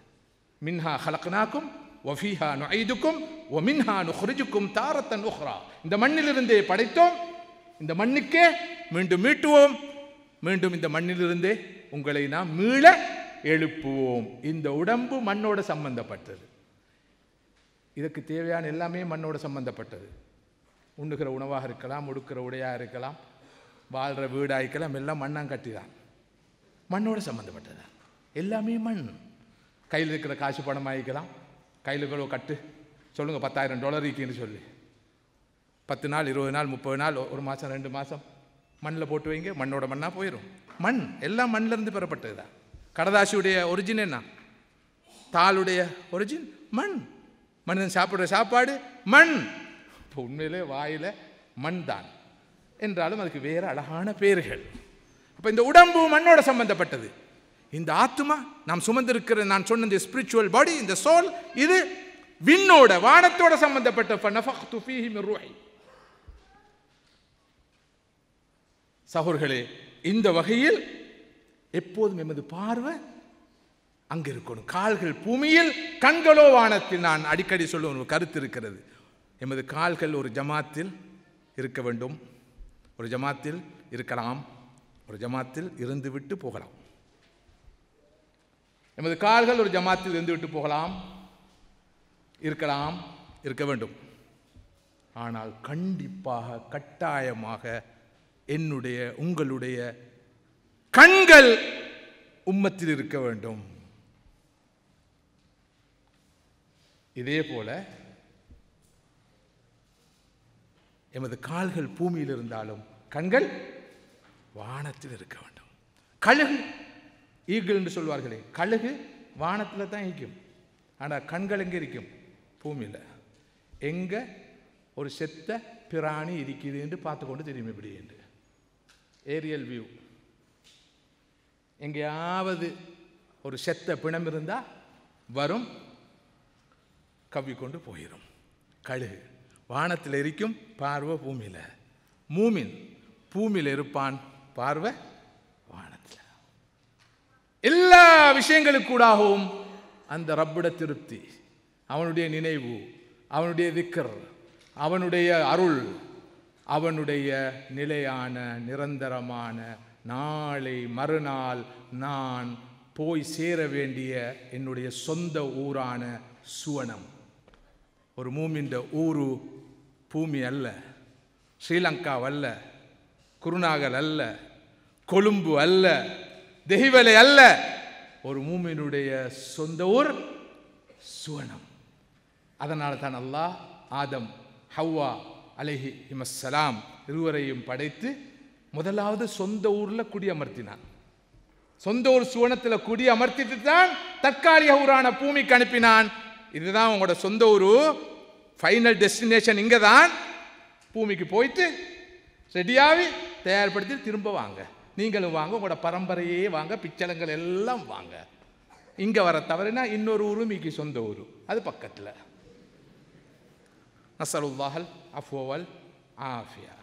மின்ஹா ஹலக்னாக்கும் வஃபீஹா நுஈதுக்கும் வமின்ஹா நுக்ரிஜுக்கும் தாரத்தன் உக்ரா. இந்த மண்ணிலிருந்தே படைத்தோம், இந்த மண்ணுக்கே மீண்டும் மீட்டுவோம், மீண்டும் இந்த மண்ணிலிருந்தே உங்களை நாம் மீள எழுப்புவோம். இந்த உடம்பு மண்ணோட சம்பந்தப்பட்டது. இதற்கு தேவையான எல்லாமே மண்ணோட சம்பந்தப்பட்டது. உண்ணுகிற உணவாக இருக்கலாம், உடுக்கிற உடையாக இருக்கலாம், வாழ்கிற வீடாக இருக்கலாம், எல்லாம் மண்ணாங்கட்டி தான், மண்ணோட சம்பந்தப்பட்டது. எல்லாமே மண். கையில் இருக்கிற காசு பணம் ஆகிக்கலாம், கையில் இருக்கிற கட்டு சொல்லுங்கள் $10,000 இருக்குன்னு சொல்லி 10 நாள் 20 நாள் 30 நாள் 1 மாதம் 2 மாதம் மண்ணில் போட்டு வைங்க, மண்ணோட மண்ணாக போயிடும். மண் எல்லாம் மண்ணிலேருந்து பெறப்பட்டது தான். கடதாசியுடைய ஒரிஜின் என்ன? தாளுடைய ஒரிஜின் மண். மனிதன் சாப்பிட்ற சாப்பாடு மண். இப்போ உண்மையிலே வாயில் மண் தான் என்றாலும் அதுக்கு வேறு அழகான பேர்கள். அப்போ இந்த உடம்பு மண்ணோட சம்பந்தப்பட்டது. இந்த ஆத்மா நாம் சுமந்திருக்கிற நான் சொன்ன இந்த ஸ்பிரிச்சுவல் பாடி, இந்த சோல், இது விண்ணோட வானத்தோட சம்பந்தப்பட்ட. சகோதரர்களே, இந்த வகையில் எப்போதும் எமது பார்வை அங்கே இருக்கணும். கால்கள் பூமியில், கண்களோ வானத்தில். நான் அடிக்கடி சொல்ல ஒரு கருத்து இருக்கிறது. எமது கால்கள் ஒரு ஜமாத்தில் இருக்க வேண்டும், ஒரு ஜமாத்தில் இருக்கலாம், ஒரு ஜமாத்தில் இருந்து விட்டு போகலாம். எமது கால்கள் ஒரு ஜமாத்தில் இருந்து விட்டு போகலாம், இருக்கலாம், இருக்க வேண்டும். ஆனால் கண்டிப்பாக கட்டாயமாக என்னுடைய உங்களுடைய கண்கள் உம்மத்தில் இருக்க வேண்டும். இதே போல எமது கால்கள் பூமியில் இருந்தாலும் கண்கள் வானத்தில் இருக்க வேண்டும். கழுகு, ஈகிள் என்று சொல்வார்களே, கழுகு வானத்தில் தான் இருக்கும். ஆனால் கண்கள் எங்கே இருக்கும்? பூமியில். எங்கே ஒரு செத்த பிராணி இருக்குது என்று பார்த்து கொண்டு தெரியும். எப்படி என்று ஏரியல் வியூ. எங்கேயாவது ஒரு செத்த பிணம் இருந்தால் வரும், கவ்விக்கொண்டு போயிடும். கழுகு வானத்தில் இருக்கும், பார்வை பூமியில். மூமின் பூமியில் இருப்பான், பார்வை வானத்தில். எல்லா விஷயங்களுக்கூடாகவும் அந்த ரப்பிட திருப்தி, அவனுடைய நினைவு, அவனுடைய திக்ர், அவனுடைய அருள், அவனுடைய நிலையான நிரந்தரமான நாளை மறுநாள் நான் போய் சேர வேண்டிய என்னுடைய சொந்த ஊரான சுவனம். ஒரு மூமின்ற ஊரு பூமி அல்ல, ஸ்ரீலங்கா அல்ல, குருநாகல் அல்ல, கொழும்பு அல்ல, தெஹிவலை அல்ல. ஒரு மூமினுடைய சொந்த ஊர் சுவனம். அதனால தான் அல்லாஹ் ஆதம் ஹவ்வா அலைஹிஸ்ஸலாம் இருவரையும் படைத்து முதலாவது சொந்த ஊரில் குடியமர்த்தினான். சொந்த ஊர் சுவனத்தில் குடியமர்த்திட்டு தான் தற்காலிக ஊரான பூமிக்கு அனுப்பினான். இதுதான் உங்களோட சொந்த ஊரு, ஃபைனல் டெஸ்டினேஷன் இங்கே தான். பூமிக்கு போயிட்டு ரெடியாகி தயார்படுத்தி திரும்ப வாங்க. நீங்களும் வாங்க, உங்களோட பரம்பரையே வாங்க, பிச்சளங்கள் எல்லாம் வாங்க. இங்கே வர தவறுனா இன்னொரு ஊரும் மீக்கி சொந்த ஊரு, அது பக்கத்தில். நஸ்அலுல்லாஹல் அஃப்வல் ஆஃபியா.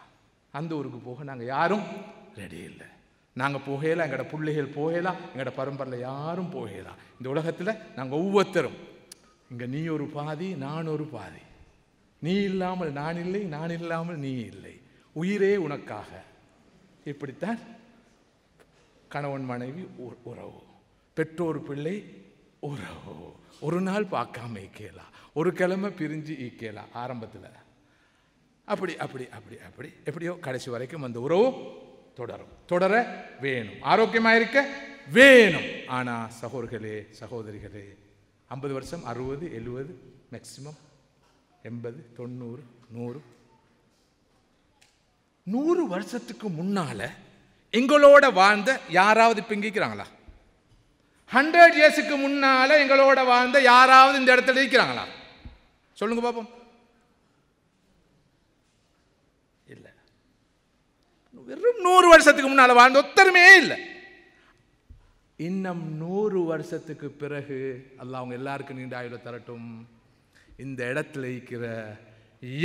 அந்த ஊருக்கு போக நாங்கள் யாரும் ரெடி இல்லை. நாங்கள் போகலாம், எங்களோட பிள்ளைகள் போகலாம், எங்களோட பரம்பரையில் யாரும் போகலாம். இந்த உலகத்தில் நாங்கள் ஒவ்வொருத்தரும் இங்கே நீ ஒரு பாதி, நான் ஒரு பாதி. நீ இல்லாமல் நான் இல்லை, நான் இல்லாமல் நீ இல்லை. உயிரே உனக்காக. இப்படித்தான் கணவன் மனைவி உறவு, பெற்றோர் பிள்ளை உறவு. ஒரு நாள் பார்க்காம ஈக்கலாம், ஒரு கிழமை பிரிஞ்சு ஈக்கலாம் ஆரம்பத்தில். அப்படி அப்படி அப்படி அப்படி எப்படியோ கடைசி வரைக்கும் அந்த உறவு தொடரும், தொடர வேணும், ஆரோக்கியமாக இருக்க வேணும். ஆனால் சகோதரர்களே சகோதரிகளே, 50 வருஷம், 60, 70, மேக்சிமம் 80, 90, 100 வருஷத்துக்கு முன்னால எங்களோட வாழ்ந்த யாராவது இப்போ இங்கிக்கிறாங்களா? 100 இயர்ஸுக்கு முன்னால எங்களோட வாழ்ந்த யாராவது இந்த இடத்துல இருக்கிறாங்களா? சொல்லுங்க பாப்போம். இல்லை. வெறும் 100 வருஷத்துக்கு முன்னால வாழ்ந்த ஒத்தருமே இல்லை. இன்னும் 100 வருஷத்துக்கு பிறகு அல்லாஹ் அவங்க எல்லாருக்கும் நீண்ட ஆயுள தரட்டும். இந்த இடத்துல இருக்கிற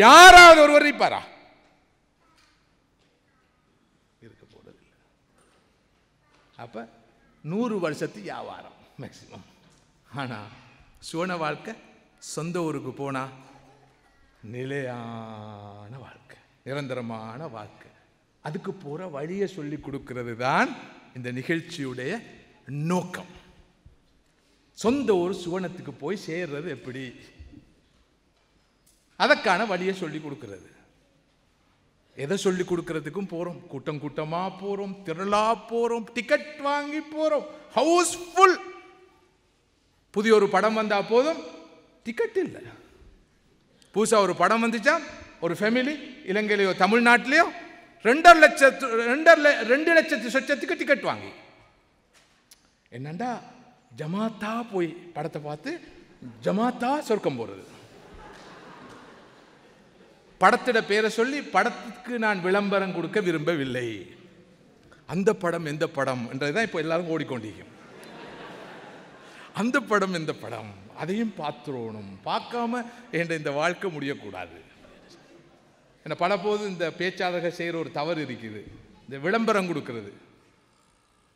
யாராவது ஒருவர் இருப்பாரா? இருக்க போறதில்லை. அப்ப 100 வருஷத்து வியாபாரம் மேக்சிமம். ஆனா சுவன வாழ்க்கை, சொந்த ஊருக்கு போனா நிலையான வாழ்க்கை, நிரந்தரமான வாழ்க்கை. அதுக்கு போகிற வழியை சொல்லி கொடுக்கிறது தான் இந்த நிகழ்ச்சியுடைய நோக்கம். சொந்த ஒரு சுவனத்துக்கு போய் சேர்றது எப்படி, அதற்கான வழியை சொல்லி கொடுக்கிறது. எதை சொல்லி கொடுக்கறதுக்கும் போகிறோம், கூட்டம் கூட்டமாக போகிறோம், திரளா போகிறோம், டிக்கெட் வாங்கி போகிறோம், ஹவுஸ்ஃபுல். புதிய ஒரு படம் வந்தால் போதும், டிக்கெட் இல்லை. புதுசாக ஒரு படம் வந்துச்சா ஒரு ஃபேமிலி இலங்கையிலையோ தமிழ்நாட்டிலையோ 2 லட்சத்து சொச்சத்துக்கு டிக்கெட் வாங்கி என்னண்டா ஜமாத்தா போய் படத்தை பார்த்து ஜமாத்தா சொர்க்கம் போகிறது. படத்திட பேரை சொல்லி படத்துக்கு நான் விளம்பரம் கொடுக்க விரும்பவில்லை. அந்த படம் எந்த படம் என்றதுதான் இப்போ எல்லாரும் ஓடிக்கொண்டிருக்கும். அந்த படம் எந்த படம், அதையும் பார்த்துடணும். பார்க்காம என்ற இந்த வாழ்க்கை முடியக்கூடாது. ஏன்னா பல போது இந்த பேச்சாளர்கள் செய்கிற ஒரு தவறு இருக்குது, இந்த விளம்பரம் கொடுக்கிறது,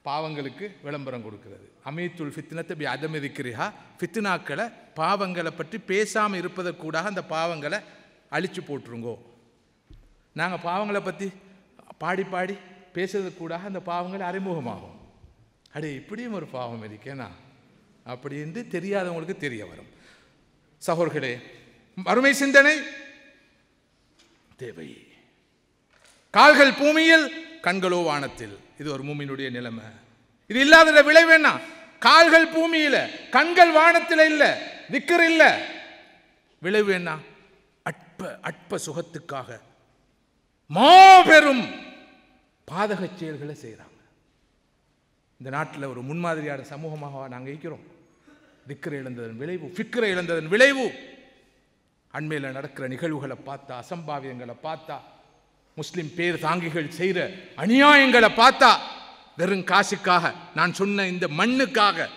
பாவங்களுக்கு விளம்பரம் கொடுக்கிறது. அமீத்துல் ஃபித்னத்தை பி அதம் இருக்கிறிஹா, ஃபித்னாக்களை பாவங்களை பற்றி பேசாமல் இருப்பதற்கூடாக அந்த பாவங்களை அழிச்சு போட்டுருங்கோ. நாங்கள் பாவங்களை பற்றி பாடி பாடி பேசுறதுக்கூடாக அந்த பாவங்களை அறிமுகமாகும். அடே இப்படியும் ஒரு பாவம் இருக்கேனா அப்படின்னு தெரியாதவங்களுக்கு தெரிய வரும். சகோதரர்களே, மறுமை சிந்தனை தேவை. கால்கள் பூமியில், கண்களோ வானத்தில். இது ஒரு மூமினுடைய நிலைமை. இது இல்லாத விளைவு என்ன? கால்கள் பூமியில, கண்கள் வானத்தில் இல்ல, திக்ர் இல்ல. விளைவு என்ன? அற்ப சுகத்துக்காக மாபெரும் பாதக செயல்களை செய்யறாங்க. இந்த நாட்டில் ஒரு முன்மாதிரியான சமூகமாக நாங்கள் இருக்கிறோம். திக்ரை இழந்ததன் விளைவு, ஃபிக்ரை இழந்ததன் விளைவு. அண்மையில் நடக்கிற நிகழ்வுகளை பார்த்தா, அசம்பாவியங்களை பார்த்தா, முஸ்லிம் பேர் தாங்கிகள் செய்கிற அநியாயங்களை பார்த்தா, வெறும் காசுக்காக, நான் சொன்ன இந்த மண்ணுக்காக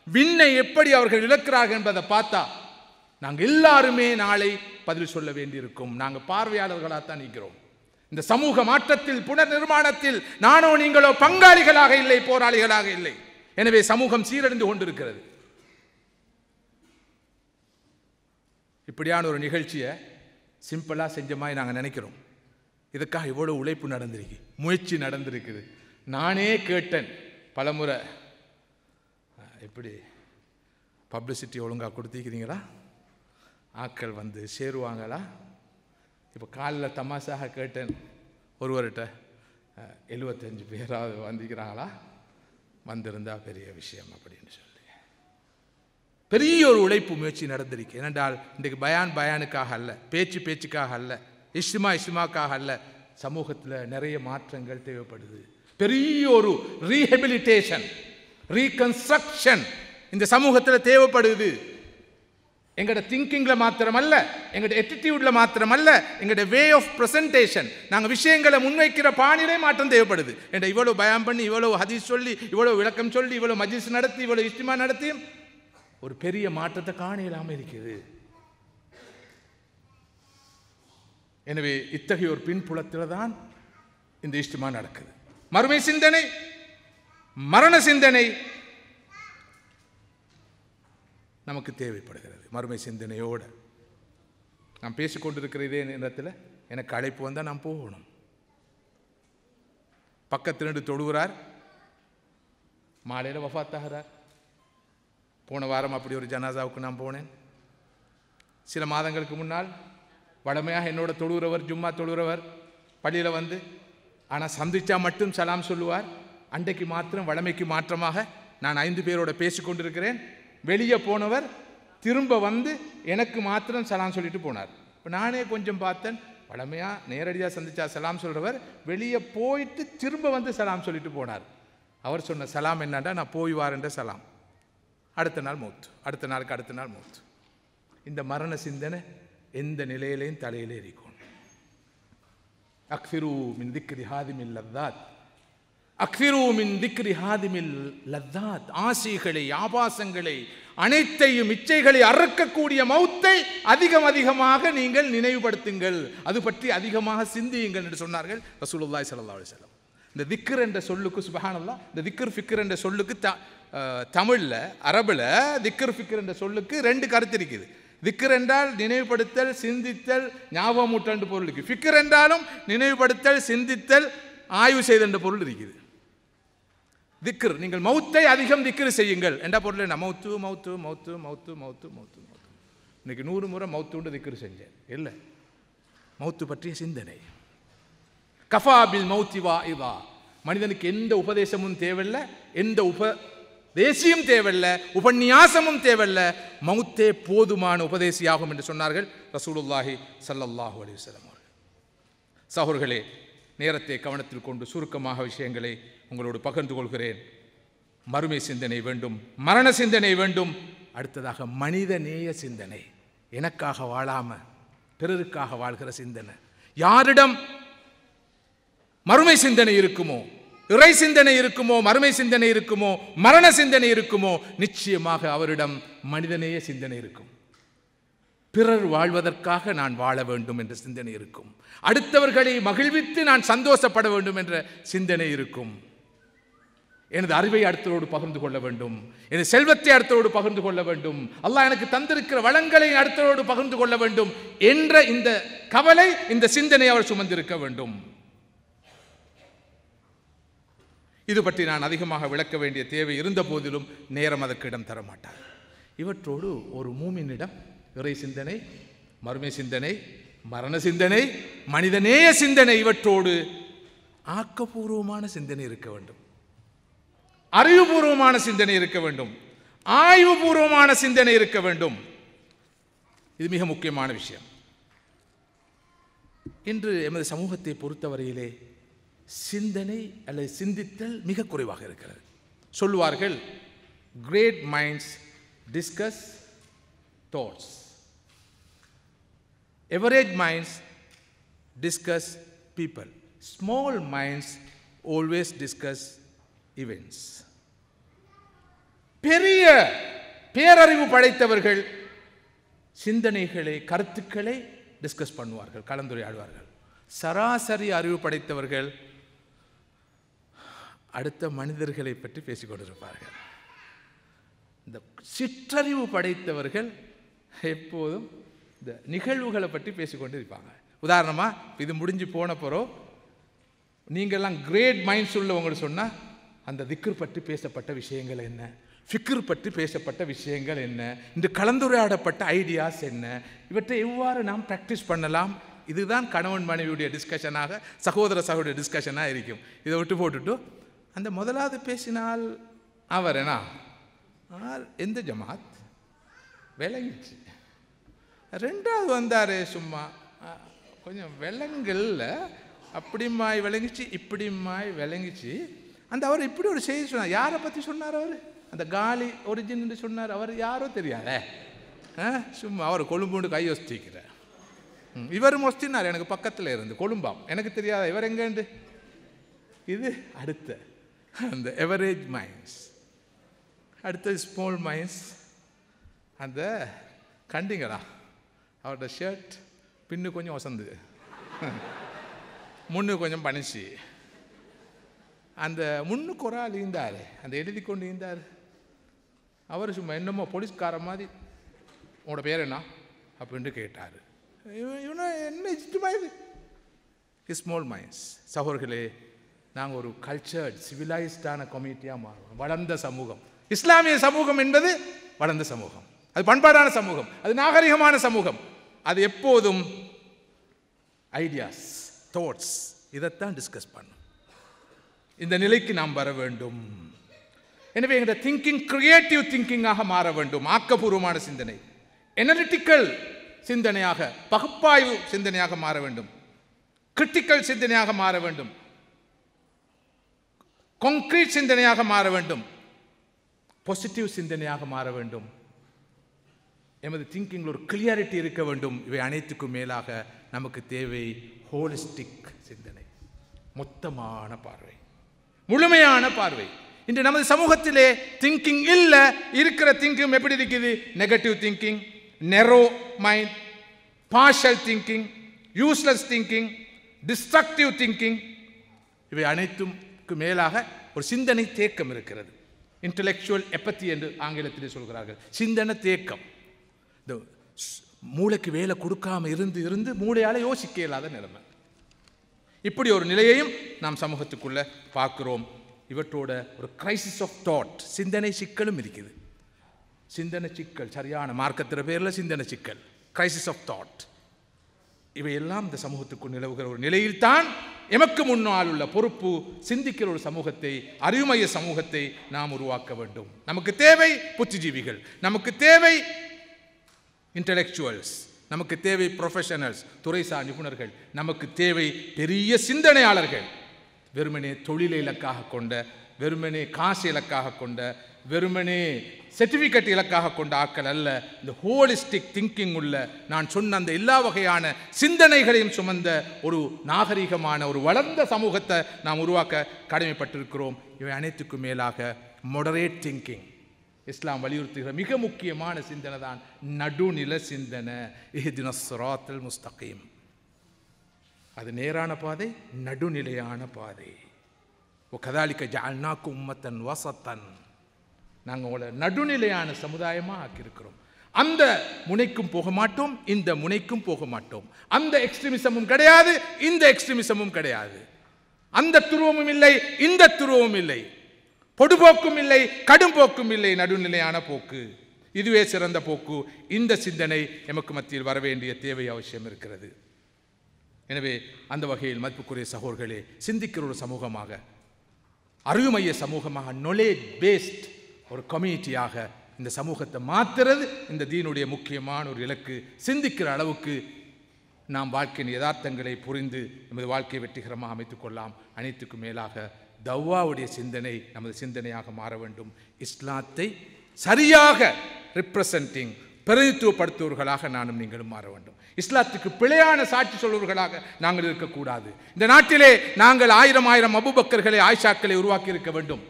விண்ணை எப்படி அவர்கள் இழக்கிறார்கள் என்பதை பார்த்தா நாங்கள் எல்லாருமே நாளை பதில் சொல்ல வேண்டியிருக்கும். நாங்கள் பார்வையாளர்களாகத்தான் இருக்கிறோம். இந்த சமூக மாற்றத்தில், புனர் நிர்மாணத்தில் நானோ நீங்களோ பங்காளிகளாக இல்லை, போராளிகளாக இல்லை. எனவே சமூகம் சீரழிந்து கொண்டிருக்கிறது. இப்படியான ஒரு நிகழ்ச்சியை சிம்பிளாக செஞ்ச மாதிரி நாங்கள் நினைக்கிறோம். இதுக்காக இவ்வளோ உழைப்பு நடந்திருக்கு, முயற்சி நடந்திருக்குது. நானே கேட்டேன் பலமுறை, எப்படி பப்ளிசிட்டி ஒழுங்காக கொடுத்திருக்கிறீங்களா, ஆட்கள் வந்து சேருவாங்களா? இப்போ காலில் தமாசாக கேட்டேன் ஒருவர்கிட்ட, 75 பேராவது வந்திருக்கிறாங்களா? வந்திருந்தா பெரிய விஷயம் அப்படின்னு சொல்லி பெரிய ஒரு உழைப்பு முயற்சி நடந்திருக்கு. ஏனென்றால் இன்றைக்கு பயானுக்காக அல்ல, பேச்சுக்காக அல்ல, இஸ்மாக்காக அல்ல, சமூகத்தில் நிறைய மாற்றங்கள் தேவைப்படுது. பெரிய ஒரு ரீஹெபிலிட்டேஷன், ரீகன்ஸ்ட்ரக்ஷன் இந்த சமூகத்தில் தேவைப்படுது. எங்களோட திங்கிங்கில் மாத்திரமல்ல, எங்களோட ஆட்டிடியூட்ல மாத்திரமல்ல, எங்களோட வே ஆஃப் ப்ரெசன்டேஷன், நாங்கள் விஷயங்களை முன்வைக்கிற பாணியிலே மாற்றம் தேவைப்படுது. என்ற இவ்வளோ பயம் பண்ணி, இவ்வளோ ஹதீஸ் சொல்லி, இவ்வளோ விளக்கம் சொல்லி, இவ்வளோ மஜ்லிஸ் நடத்தி, இவ்வளோ இஸ்திமா நடத்தியும் ஒரு பெரிய மாற்றத்தை காண இல்லாமல் இருக்குது. எனவே இத்தகைய ஒரு பின்புலத்தில் தான் இந்த இஸ்திமா நடக்குது. மறுமை சிந்தனை, மரண சிந்தனை நமக்கு தேவைப்படுகிறது. மறுமை சிந்தனையோடு நான் பேசிக்கொண்டிருக்கிற இதே நேரத்தில் எனக்கு அழைப்பு வந்தால் நான் போகணும். பக்கத்தில் நின்று தொழுகிறார், மாலையில் வஃபாத்தாகிறார். போன வாரம் அப்படி ஒரு ஜனாசாவுக்கு நான் போனேன். சில மாதங்களுக்கு முன்னால் வடமையாக என்னோட தொழுகிறவர், ஜும்மா தொழுகிறவர் பள்ளியில் வந்து, ஆனால் சந்திச்சா மட்டும் சலாம் சொல்லுவார். அன்றைக்கு மாத்திரம் வடமைக்கு மாற்றமாக நான் 5 பேரோட பேசிக்கொண்டிருக்கிறேன். வெளியே போனவர் திரும்ப வந்து எனக்கு மாத்திரம் சலாம் சொல்லிட்டு போனார். இப்போ நானே கொஞ்சம் பார்த்தேன், வடமையாக நேரடியாக சந்திச்சா சலாம் சொல்கிறவர் வெளியே போயிட்டு திரும்ப வந்து சலாம் சொல்லிட்டு போனார். அவர் சொன்ன சலாம் என்னண்டா, நான் போய் வாரேன்ற சலாம். அடுத்த நாள் மூத்து, அடுத்த நாள் மூத்து. இந்த மரண சிந்தனை எந்த நிலையிலையும் தலையிலே இருக்கும். அக்ஃபிரு மின் திக்ரி ஹாதிமில் லத்தாத், அக்ஃபிரு மின் திக்ரி ஹாதிமில் லத்தாத். ஆசைகளை, ஆபாசங்களை, அனைத்தையும் இச்சைகளை அறுக்கக்கூடிய மௌத்தை அதிகமாக நீங்கள் நினைவுபடுத்துங்கள், அது பற்றி அதிகமாக சிந்தியுங்கள் என்று சொன்னார்கள் ரசூலுல்லாஹி ஸல்லல்லாஹு அலைஹி வஸல்லம். இந்த திக்ர் என்ற சொல்லுக்கு, சுப்ஹானல்லாஹ், இந்த திக்ர் ஃபிக்ர் என்ற சொல்லுக்கு தமிழில், அரபில் திக்ர் ஃபிக்ர் என்ற சொல்லுக்கு 2 கருத்து இருக்குது. திக்ர் என்றால் நினைவுபடுத்தல், சிந்தித்தல், ஞாபகமூட்டல் பொருளுக்கு. ஃபிக்ர் என்றாலும் நினைவுபடுத்தல், சிந்தித்தல், ஆய்வு செய்த பொருள் இருக்குது. திக்ர், நீங்கள் மௌத்தை அதிகம் திக்ர் செய்யுங்கள் என்ற பொருள் என்ன? மௌத்து மௌத்து மௌத்து மௌத்து மௌத்து மௌத்து மௌத்து. இன்னைக்கு 100 முறை மௌத்து திக்ர் செஞ்சேன். இல்லை, மௌத்து பற்றிய சிந்தனை. கஃபாபில் மௌத்தி வாஇதா. மனிதனுக்கு எந்த உபதேசமும் தேவையில்லை, எந்த உபதேசியும் தேவையில்லை, உபன்யாசமும் தேவையில்லை, மௌத்தே போதுமான உபதேசியாகும் என்று சொன்னார்கள் ரசூலுல்லாஹி ஸல்லல்லாஹு அலைஹி வஸல்லம் அவர்கள். சகோதரர்களே, நேரத்தை கவனத்தில் கொண்டு சுருக்கமாக விஷயங்களை உங்களோடு பகிர்ந்து கொள்கிறேன். மறுமை சிந்தனை வேண்டும், மரண சிந்தனை வேண்டும். அடுத்ததாக மனித நேய சிந்தனை. எனக்காக வாழாம பிறருக்காக வாழ்கிற சிந்தனை. யாரிடம் மறுமை சிந்தனை இருக்குமோ, இறை சிந்தனை இருக்குமோ, மறுமை சிந்தனை இருக்குமோ, மரண சிந்தனை இருக்குமோ, நிச்சயமாக அவரிடம் மனிதநேய சிந்தனை இருக்கும். பிறர் வாழ்வதற்காக நான் வாழ வேண்டும் என்ற சிந்தனை இருக்கும். அடுத்தவர்களை மகிழ்வித்து நான் சந்தோஷப்பட வேண்டும் என்ற சிந்தனை இருக்கும். எனது அறிவை அடுத்தவரோடு பகிர்ந்து கொள்ள வேண்டும், எனது செல்வத்தை அடுத்தவரோடு பகிர்ந்து கொள்ள வேண்டும், அல்லாஹ் எனக்கு தந்திருக்கிற வளங்களை அடுத்தவரோடு பகிர்ந்து கொள்ள வேண்டும் என்ற இந்த கவலை, இந்த சிந்தனை அவர் சுமந்திருக்க வேண்டும். இது பற்றி நான் அதிகமாக விளக்க வேண்டிய தேவை இருந்த போதிலும் நேரம் அதற்கு இடம் தர மாட்டார். இவற்றோடு ஒரு மூமினிடம் இறை சிந்தனை, மறுமை சிந்தனை, மரண சிந்தனை, மனிதநேய சிந்தனை, இவற்றோடு ஆக்கப்பூர்வமான சிந்தனை இருக்க வேண்டும், அறிவுபூர்வமான சிந்தனை இருக்க வேண்டும், ஆய்வுபூர்வமான சிந்தனை இருக்க வேண்டும். இது மிக முக்கியமான விஷயம். இன்று எமது சமூகத்தை பொறுத்தவரையிலே சிந்தனை அல்லது சிந்தித்தல் மிக குறைவாக இருக்கிறது. சொல்லுவார்கள், great minds discuss thoughts, average minds discuss people, small minds always discuss events. பெரிய பேரறிவு படைத்தவர்கள் சிந்தனைகளை, கருத்துக்களை டிஸ்கஸ் பண்ணுவார்கள், கலந்துரையாடுவார்கள். சராசரி அறிவு படைத்தவர்கள் அடுத்த மனிதர்களை பற்றி பேசிக் கொண்டிருப்பார்கள். இந்த சிற்றறிவு படைத்தவர்கள் எப்போதும் இந்த நிகழ்வுகளை பற்றி பேசிக்கொண்டு இருப்பாங்க. உதாரணமாக, இது முடிஞ்சு போனப்போ நீங்கள்லாம் கிரேட் மைண்ட்ஸ் உள்ளவங்க சொன்னால் அந்த திக்ர் பற்றி பேசப்பட்ட விஷயங்கள் என்ன, ஃபிக்ர் பற்றி பேசப்பட்ட விஷயங்கள் என்ன, இந்த கலந்துரையாடப்பட்ட ஐடியாஸ் என்ன, இவற்றை எவ்வாறு நாம் ப்ராக்டிஸ் பண்ணலாம். இதுதான் கணவன் மனைவியுடைய டிஸ்கஷனாக, சகோதர சகோதரிய டிஸ்கஷனாக இருக்கும். இதை விட்டு போட்டுட்டு அந்த முதலாவது பேசினால் அவர் என்ன எந்த ஜமாத் விளங்கிச்சு, ரெண்டாவது வந்தார் சும்மா கொஞ்சம் விலங்கல்ல, அப்படிமாய் விளங்கிச்சு, இப்படிமாய் விளங்கிச்சு. அந்த அவர் இப்படி ஒரு செய்தி சொன்னார். யாரை பற்றி சொன்னார் அவர்? அந்த காலி ஒரிஜின் சொன்னார். அவர் யாரோ தெரியாத, சும்மா அவர் கொழும்புண்டு கை யோசிச்சிக்கிறார். இவர் மொஸ்தினார் எனக்கு பக்கத்தில் இருந்து, கொழும்பாம், எனக்கு தெரியாத இவர் எங்கேண்டு. இது அடுத்த அந்த எவரேஜ் மைண்ட்ஸ். அடுத்த ஸ்மால் மைண்ட்ஸ். அந்த கண்டிங்களா அவரோட ஷர்ட் பின்னு கொஞ்சம் வசந்து, முன்னு கொஞ்சம் பனிச்சு, அந்த முன்னுக்கு ஒரு ஆள் ஈந்தார், அந்த எழுதி கொண்டு ஈந்தார். அவர் சும்மா என்னமோ போலீஸ்கார மாதிரி, உங்களோட பேர் என்ன அப்படின்ட்டு கேட்டார். இவனை என்ன இஷ்டமா இது? Small minds. சகோதரர்களே, நாங்கள் ஒரு கல்ச்சர்ட் சிவிலைஸ்டான கம்யூனிட்டியாக மாறுவோம். வளர்ந்த சமூகம், இஸ்லாமிய சமூகம் என்பது வளர்ந்த சமூகம், அது பண்பாடான சமூகம், அது நாகரிகமான சமூகம். அது எப்போதும் ஐடியாஸ், தாட்ஸ், இதைத்தான் டிஸ்கஸ் பண்ணும். இந்த நிலைக்கு நாம் வர வேண்டும். எனவே எங்களுடைய திங்கிங் கிரியேட்டிவ் திங்கிங்காக மாற வேண்டும். ஆக்கப்பூர்வமான சிந்தனை, எனலிட்டிக்கல் சிந்தனையாக, பகுப்பாய்வு சிந்தனையாக மாற வேண்டும். கிரிட்டிக்கல் சிந்தனையாக மாற வேண்டும். கான்கிரீட் சிந்தனையாக மாற வேண்டும். பாசிட்டிவ் சிந்தனையாக மாற வேண்டும். எமது திங்கிங்கில் ஒரு கிளியாரிட்டி இருக்க வேண்டும். இவை அனைத்துக்கும் மேலாக நமக்கு தேவை ஹோலிஸ்டிக் சிந்தனை, மொத்தமான பார்வை, முழுமையான பார்வை. இன்று நமது சமூகத்திலே திங்கிங் இல்லை. இருக்கிற திங்கிங் எப்படி இருக்குது? Negative thinking, narrow mind, partial thinking, useless thinking, destructive thinking. இவை அனைத்துக்கு மேலாக ஒரு சிந்தனை தேக்கம் இருக்கிறது. இன்டலெக்சுவல் எப்பத்தி என்று ஆங்கிலத்திலே சொல்கிறார்கள். சிந்தனை தேக்கம். இந்த மூளைக்கு வேலை கொடுக்காம இருந்து இருந்து மூளையால் யோசிக்க இயலாத நிலைமை. இப்படி ஒரு நிலையையும் நாம் சமூகத்துக்குள்ள பார்க்கிறோம். இவற்றோட ஒரு கிரைசிஸ் ஆஃப் தாட், சிந்தனை சிக்கலும் இருக்குது. சிந்தனை சிக்கல், சரியான மார்க்கத்திற பேரில் சிந்தனை சிக்கல், கிரைசிஸ் ஆஃப் தாட், இவையெல்லாம் இந்த சமூகத்துக்குள் நிலவுகிற ஒரு நிலையில்தான் எமக்கு முன்னால் உள்ள பொறுப்பு சிந்திக்கிற ஒரு சமூகத்தை, அறிவுமய சமூகத்தை நாம் உருவாக்க வேண்டும். நமக்கு தேவை புத்திஜீவிகள், நமக்கு தேவை இன்டலெக்சுவல்ஸ், நமக்கு தேவை ப்ரொஃபஷனல்ஸ், துறைசார் நிபுணர்கள், நமக்கு தேவை பெரிய சிந்தனையாளர்கள். வெறுமனே தொழிலை இலக்காக கொண்ட, வெறுமனே காசு இலக்காக கொண்ட, வெறுமனே சர்டிஃபிகேட் இலக்காக கொண்ட ஆக்கள் அல்ல. இந்த ஹோலிஸ்டிக் திங்கிங் உள்ள, நான் சொன்ன அந்த எல்லா வகையான சிந்தனைகளையும் சுமந்த ஒரு நாகரிகமான ஒரு வளர்ந்த சமூகத்தை நாம் உருவாக்க கடமைப்பட்டிருக்கிறோம். இவை அனைத்துக்கும் மேலாக மொடரேட் திங்கிங், இஸ்லாம் வலியுறுத்துகிற மிக முக்கியமான சிந்தனை தான் நடுநிலை சிந்தனை. இஹ்தினஸ் ஸிராத்தல் முஸ்தகீம், அது நேரான பாதை, நடுநிலையான பாதை. வகதாலிக ஜஅல்னாக்கும் உம்மத்தன் வஸத்தன், நாங்கள் உங்களை நடுநிலையான சமுதாயமாக ஆக்கியிருக்கிறோம். அந்த முனைக்கும் போக மாட்டோம், இந்த முனைக்கும் போக மாட்டோம். அந்த எக்ஸ்ட்ரீமிசமும் கிடையாது, இந்த எக்ஸ்ட்ரீமிசமும் கிடையாது. அந்த துருவமும் இல்லை, இந்த துருவமும் இல்லை. பொடுபோக்கும் இல்லை, கடும் போக்கும் இல்லை. நடுநிலையான போக்கு, இதுவே சிறந்த போக்கு. இந்த சிந்தனை எமக்கு மத்தியில் வர வேண்டிய தேவை அவசியம் இருக்கிறது. எனவே அந்த வகையில் மதிப்புக்குரிய சகோதரர்களே, சிந்திக்கிற ஒரு சமூகமாக, அறிவுமைய சமூகமாக, நாலேஜ் பேஸ்ட் ஒரு கம்யூனிட்டியாக இந்த சமூகத்தை மாற்றுறது இந்த தீனுடைய முக்கியமான ஒரு இலக்கு. சிந்திக்கிற அளவுக்கு நாம் வாழ்க்கையின் யதார்த்தங்களை புரிந்து நமது வாழ்க்கையை வெற்றிகரமாக அமைத்துக் கொள்ளலாம். அனைத்துக்கும் மேலாக தவ்வாவுடைய சிந்தனை நமது சிந்தனையாக மாற வேண்டும். இஸ்லாத்தை சரியாக ரிப்ரசன்டிங், பிரதிநிதித்துவப்படுத்துவர்களாக நானும் நீங்களும் மாற வேண்டும். இஸ்லாத்துக்கு பிழையான சாட்சி சொல்வர்களாக நாங்கள் இருக்கக்கூடாது. இந்த நாட்டிலே நாங்கள் 1000 அபூபக்கர்களை, ஆயிஷாக்களை உருவாக்கி இருக்க வேண்டும்.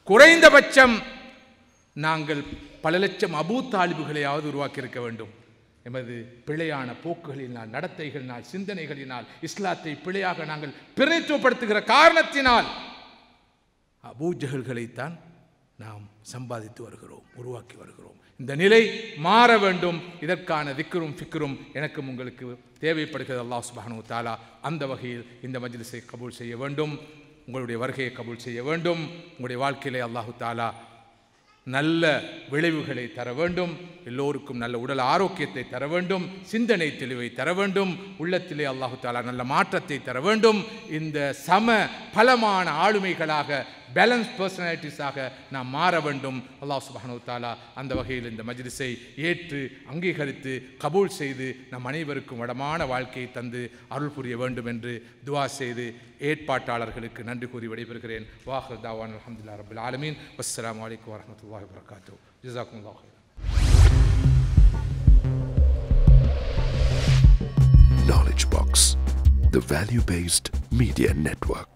குறைந்தபட்சம் நாங்கள் பல லட்சம் அபூ தாலிபுகளையாவது உருவாக்கி இருக்க வேண்டும். எமது பிழையான போக்குகளினால், நடத்தைகளினால், சிந்தனைகளினால், இஸ்லாத்தை பிழையாக நாங்கள் பிரதிநிதித்துவப்படுத்துகிற காரணத்தினால் அபூஜகல்களைத்தான் நாம் சம்பாதித்து வருகிறோம், உருவாக்கி வருகிறோம். இந்த நிலை மாற வேண்டும். இதற்கான திக்ரும் ஃபிக்ரும் எனக்கும் உங்களுக்கு தேவைப்படுகிறது. அல்லாஹ் சுப்ஹானஹு வ தஆலா அந்த வகையில் இந்த மஜ்லிஸை கபூல் செய்ய வேண்டும். உங்களுடைய வருகையை கபூல் செய்ய வேண்டும். உங்களுடைய வாழ்க்கையிலே அல்லாஹு தஆலா நல்ல விளைவுகளை தர வேண்டும். எல்லோருக்கும் நல்ல உடல் ஆரோக்கியத்தை தர வேண்டும். சிந்தனை தெளிவை தர வேண்டும். உள்ளத்திலே அல்லாஹு தஆலா நல்ல மாற்றத்தை தர வேண்டும். இந்த சம பலமான ஆளுமைகளாக, பேலன்ஸ் பர்சனாலிட்டிஸாக நாம் மாற வேண்டும். அல்லாஹ் சுப்ஹானஹு வ தஆலா அந்த வகையில் இந்த மஜ்லிஸை ஏற்று அங்கீகரித்து கபூல் செய்து நம் அனைவருக்கும் வளமான வாழ்க்கையை தந்து அருள் புரிய வேண்டும் என்று துஆ செய்து ஏற்பாட்டாளர்களுக்கு நன்றி கூறி விடைபெறுகிறேன். வாஹிர் தாவான் அல்ஹம்துலில்லாஹி ரப்பில் ஆலமீன். வஸ்ஸலாமு அலைக்கும் வரஹ்மத்துல்லாஹி வபரகாத்துஹு. ஜஸாக்குமுல்லாஹு கைரன். Knowledge Box, the value-based media network.